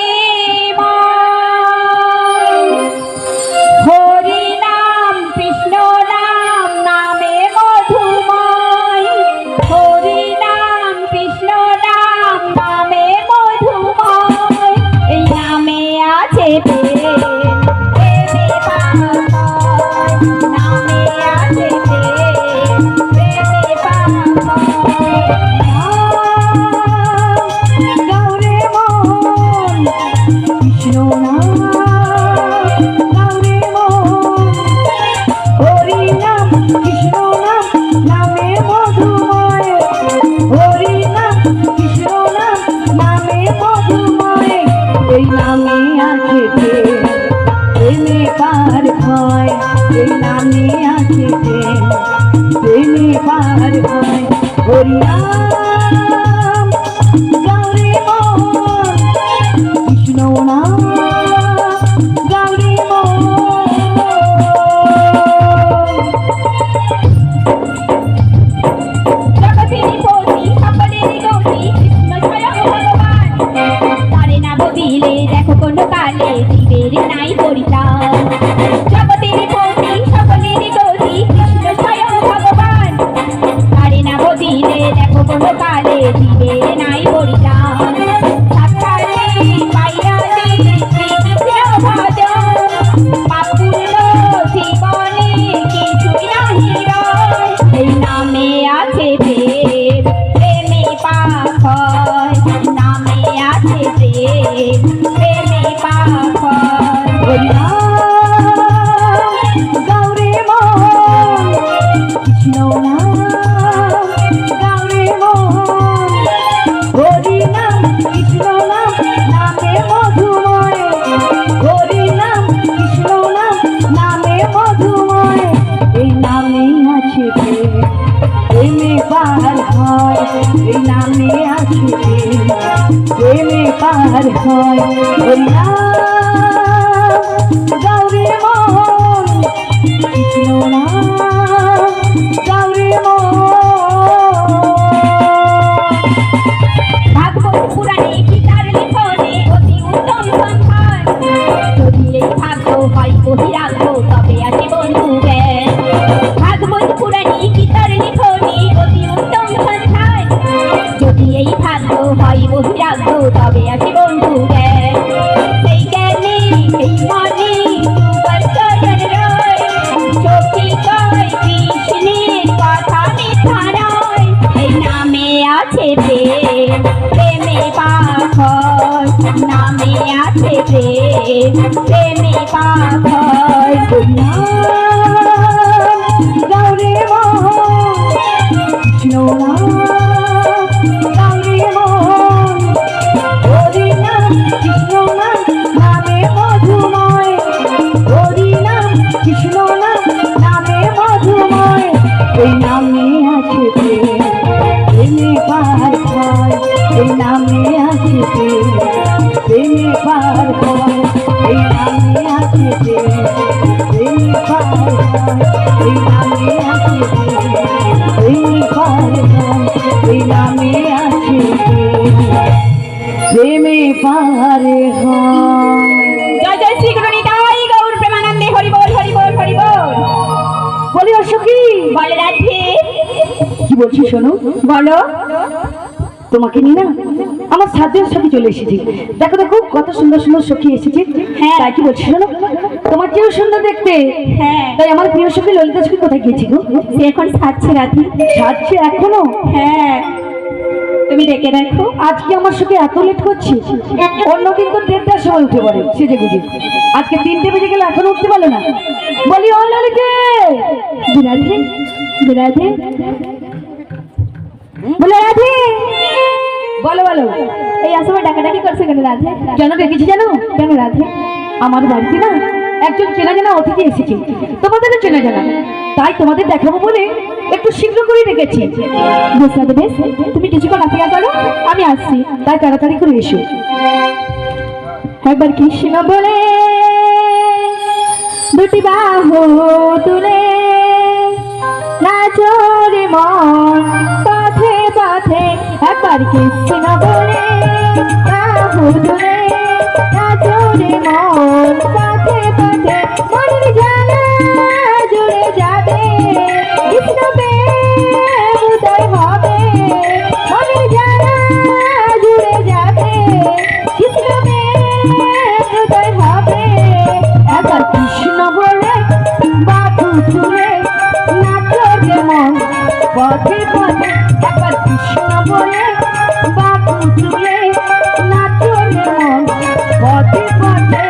হরি নাম কৃষ্ণ নাম নামে মধুময় হরি নাম কৃষ্ণ নাম নামে মধুময় এই নামে আছে প্রেম প্রেমে পাময় নামে আছে প্রেম প্রেমে পাময় গৌরে মন কৃষ্ণ নাম গৌরে মন হরি নাম কৃষ্ণ নাম নামে মধুময় নামে আছে প্রেম, প্রেমে পার হয় হরিনাম গৌরী মোহন কৃষ্ণ নাম গৌরী মোহন। জগতেরই পতি সকলেরই গতি কৃষ্ণ স্বয়ং ভগবান, তারে না বদিলে দেখো কোন কালে জীবের নাই পরিত্রাণ। জগতেরই পতি সকলেরই গতি কৃষ্ণ স্বয়ং ভগবান, তারে না বদিলে দেখো কোন কালে জীবের নাই পরিত্রাণ। সাক্ষাৎ পাইয়ালে শ্রীকৃষ্ণ ভজন, পাপ পূর্ণ জীবনে কিছুই নাহি রয়। এই নামে আছে প্রেম, প্রেমে পাপ হয়। নামে আছে প্রেম, প্রেমে পাপ হয়। হরিনাম গৌরী মোহন কৃষ্ণ নাম গৌরী মোহন। হরিনাম কৃষ্ণ নাম নামে মধুময়, হরিনাম কৃষ্ণ নাম নামে মধুময়। এই নামে আছে প্রেম, প্রেমে পার হয়। এই নামে আছে প্রেম, প্রেমে পার হয়। হরিনাম গৌরী মোহন কৃষ্ণ নাম গৌরী মোহন। ভাগবত পুরাণে গীতার লিখনে অতি উত্তম সন্ধান, যদি এই ভাগ্য হয় বহিরাগ্য তবে আছে বন্ধু জ্ঞান। ভাগবত পুরাণে গীতার লিখনে অতি উত্তম সন্ধান, যদি এই ভাগ্য হয় বহিরাগ্য তবে আছে বন্ধু জ্ঞান। সেই জ্ঞানে সেই মনে সুবর্তন রয়, সখী কয় কৃষ্ণের কথা মিথ্যা নয়। এই নামে আছে প্রেম, প্রেমে পাপ হয়। নামে আছে প্রেম, প্রেমে পাপ হয়। হরিনাম গৌরী মোহন কৃষ্ণ নাম গৌরী মোহন। হরিনাম কৃষ্ণ নাম নামে মধুময়, হরিনাম কৃষ্ণ নাম নামে মধুময়। এই নামে আছে প্রেম, প্রেমে পার হয়। এই নামে আছে প্রেম, প্রেমে পার হয়। এই নামে আছে প্রেম, প্রেমে পার হয়। এই নামে আছে প্রেম, প্রেমে পার হয়। এই নামে আছে প্রেম, প্রেমে পার হয়। জয় জয় শ্রী গুরু নিতাই গৌর প্রেমানন্দে। হরি বল হরি বল হরি বল। বলি অসখী, বলে রাধে। কি বলছি শোনো। বলো। তোমাকে নিয়ে না আমার 7 জন সখী চলে এসেছে। দেখো দেখো কত সুন্দর সুন্দর সখী এসেছে। হ্যাঁ। তাই কি বলছি শোনো, তোমার চেয়েও সুন্দর দেখতে। হ্যাঁ। তাই আমার প্রিয় সখী ললিতা সখী কোথায় গিয়েছি গো? সে এখন সাজছে রাধে। সাজছে এখনো? হ্যাঁ, তুমি ডেকে রাখো। আজকে আমার সখী এত লেট করছে। অন্যদিন তো 1:30টার সময় উঠে পড়ে সেজে গুজে। আজকে 3টে বেজে গেলে এখনো উঠতে পারলো না। বলি ও ললিতে, রাধে রাধে। বলে রাধে। বলো বলো, এই আসময় ডাকাডাকি করছে কেন রাধে? কেন ডেকেছি জানো? কেন রাধে? আমার বাড়িতে না একজন চেনা জানা অতিথি এসেছে, তোমাদেরও চেনা জানা। তাই তোমাদের দেখাবো বলে একটু শীঘ্র করে ডেকেছি। বেশ রাধে বেশ, তুমি কিছুক্ষণ অপেক্ষা করো, আমি আসছি। তাই তাড়াতাড়ি করে এসো। একবার কৃষ্ণ বলে দুটি বাহু তুলে নাচো রে মন পথে পথে। একবার কৃষ্ণ বলে বাহু তুলে নাচো রে মন পথে পথে। মনের জানা জুড়ে যাবে কৃষ্ণ প্রেম উদয় হবে। মনের জানা জুড়ে যাবে কৃষ্ণ প্রেম উদয় হবে। একবার কৃষ্ণ বলে বাহু তুলে নাচো রে মন পথে পথে। একবার কৃষ্ণ বলে বাহু তুলে নাচো রে মন পথে পথে।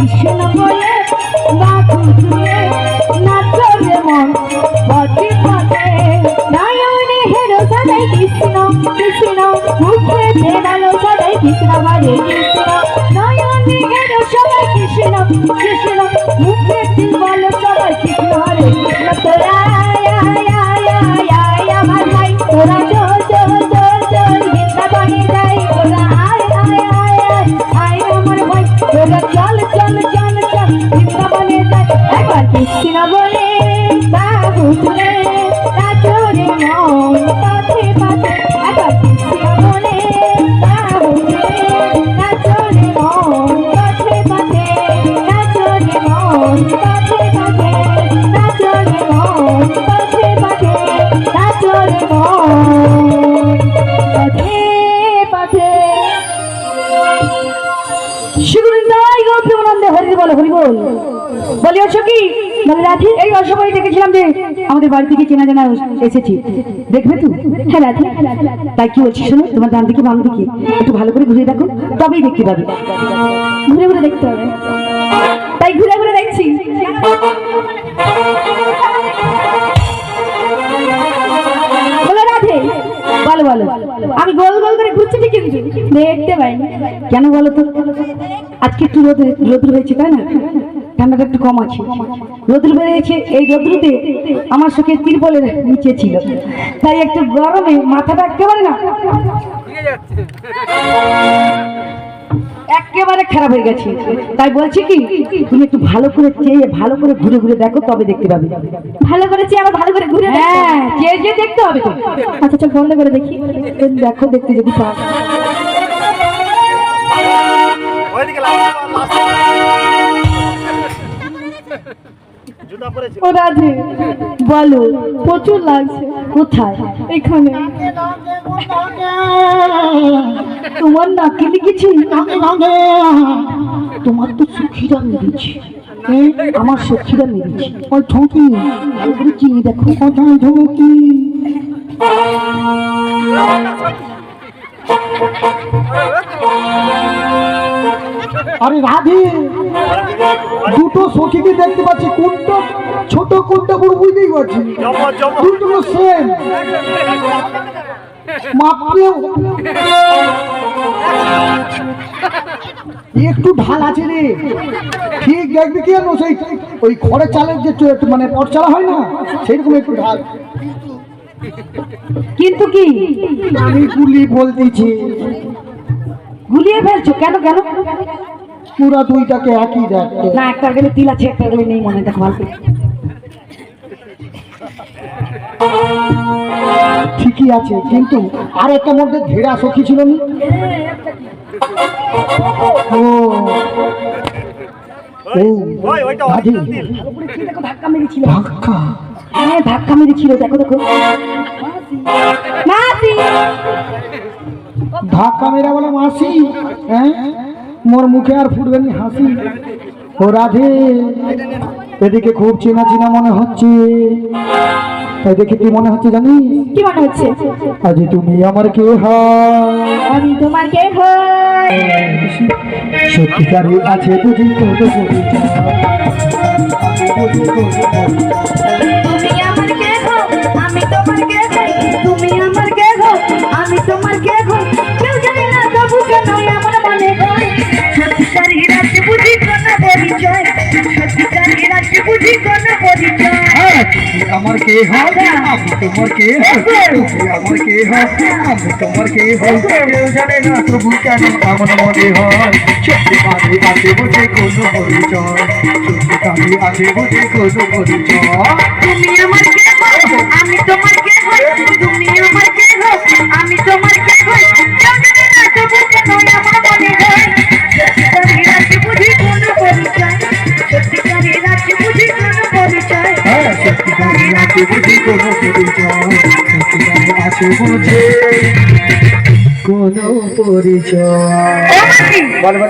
কৃষ্ণ বলে বাধু ছুঁয়ে নাচরে মন পথে পথে নয়নে হেরো সদাই কৃষ্ণ কৃষ্ণ মুখে বেড়ালো সদাই কৃষ্ণ বলে কৃষ্ণ নয়নে হেরো সদাই কৃষ্ণ কৃষ্ণ মুখে বলো সদাই কৃষ্ণ হরে কৃষ্ণ তোরা আমার ভাই তোরা চল চল চল চল বৃন্দাবনে যাই তোরা আয় আয় আয় আয় আয় আমার ভাই তোরা চল চল চল চল বৃন্দাবনে যাই একবার কৃষ্ণ বলে বাবু তুলে নাচরে মন পথে পথে একবার কৃষ্ণ বলে বাবু তুলে নাচরে মন পথে পথে নাচরে মন পথে পথে নাচরে মন পথে পথে নাচরে মন পথে পথে শিগুরিন্দাই গৌতমানন্দে হরি বল বলিয়াছ কি মানে রাধি এই অসময়ে দেখেছিলাম যে আমাদের বাড়ি থেকে চেনা জানা এসেছি দেখবে তো হ্যাঁ রাধি তাই কি বলছি শোনো তোমার ডান দিকে বাম দিকে একটু ভালো করে ঘুরে দেখো তবেই দেখতে পাবে ঘুরে ঘুরে দেখতে হবে তাই ঘুরে ঘুরে দেখছি বলো রাধে বলো বলো আমি গোল গোল করে ঘুরছি ঠিক কিন্তু দেখতে পাইনি কেন বলো তো আজকে একটু রোদ্র হয়েছে তাই না ঠান্ডাটা একটু কম আছে রোদ্র বেরিয়েছে এই রোদ্রুতে আমার চোখের তিরপলের নিচে ছিল তাই একটু গরমে মাথাটা একেবারে না একেবারে খারাপ হয়ে গেছে তাই বলছি কি তুমি একটু ভালো করে চেয়ে ভালো করে ঘুরে ঘুরে দেখো তবে দেখতে পাবে ভালো করে চেয়ে আবার ভালো করে ঘুরে হ্যাঁ চেয়ে চেয়ে দেখতে হবে তো আচ্ছা চল বন্ধ করে দেখি দেখো দেখতে যদি পাও ও রাধে বলো প্রচুর লাগছে কোথায় এখানে তোমার নাকে লিখেছি তোমার তো সখীরা মেরেছি আমার সখীরা মেরেছি ওই ঠোঁকি চিনি দেখো কোথায় ঠোঁকি আরে রাধে দুটো সখীকে দেখতে পাচ্ছি কোনটা ছোট কোনটা বড় বুঝতেই পারছি দুটো সেম মাপলেও একটু ঢাল আছে রে ঠিক দেখবি কি জানো সেই ওই খড়ের চালের যে মানে পট চালা হয় না সেইরকম একটু ঢাল কিন্তু কি আমি গুলি বলতেছি গুলিয়ে ফেলছো কেন কেন পুরা দুইটাকে একই দেখতে না একটা গেলে তিল আছে একটা গেলে নেই মনে দেখো ভালো ঠিকই আছে কিন্তু আর একটা মধ্যে ধেরা সখী ছিল না ও ধাক্কা মেরেছিল ধাক্কা হ্যাঁ ধাক্কা মেরেছিল দেখো দেখো ধাক্কা মেরা বলে মাসি হ্যাঁ মোর মুখে আর ফুটবে নি হাসি ও রাধে এদিকে খুব চেনা চেনা মনে হচ্ছে এদিকে কি মনে হচ্ছে জানি কি মনে হচ্ছে আজ তুমি আমার কে হয় আমি তোমার কে হই সত্যিকারে আছে বুঝি তো তুমি আমার কে হো আমি তোমার কে হই তুমি আমার কে হো আমি তোমার কে হই কেউ জানে না তবু কেন আমার মনে হয় সত্যিকারে রাতে বুঝি কোন পরিচয় সত্যিকারে রাতে বুঝি কোন পরিচয় আমার কে হয় আমি তোমার কে হয় তুমি আমার কে হয় আমি তোমার কে হয় কেউ জানে না তবু কেন আমার মনে হয় সত্যিকারে আছে বুঝি কোনো পরিচয় সত্যিকারে আছে বুঝি কোনো পরিচয় তুমি আমার কে হো আমি তোমার কে হই তুমি আমার কে হো আমি তোমার কে হই কেউ জানে না তবু কেন আমার মনে হয় সত্যিকারে রাতে বুঝি কোন পরিচয় সত্যিকারে রাতে বুঝি কোন পরিচয় হ্যাঁ সত্যিকারে আছে বুঝি কোনো পরিচয় সত্যিকারে আছে বুঝি কোনো পরিচয়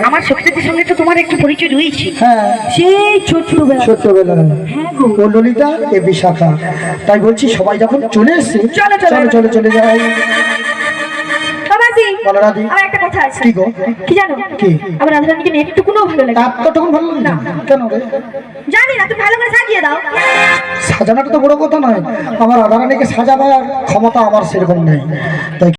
আমার শক্তির সঙ্গে তো তোমার একটু পরিচয় রয়েছে হ্যাঁ সেই ছোট্টবেলা ছোট্টবেলায় হ্যাঁ গো ললিতা এ বিশাখা তাই বলছি সবাই যখন চলে এসছে চলো, চলো। চলে যাই বাবাজি বলো রাধি আমার একটা কথা কথা আছে। কি গো? কি জানো? কি? আমার রাধারানীকে নিয়ে একটুকুনো ভালো লাগে না। এতটুকু ভালো লাগে না কেন রে? জানি না, তুমি ভালো করে সাজিয়ে দাও। সাজানোটা তো বড় কথা নয়, আমার রাধারানীকে সাজাবার ক্ষমতা আমার সেরকম নেই, তাই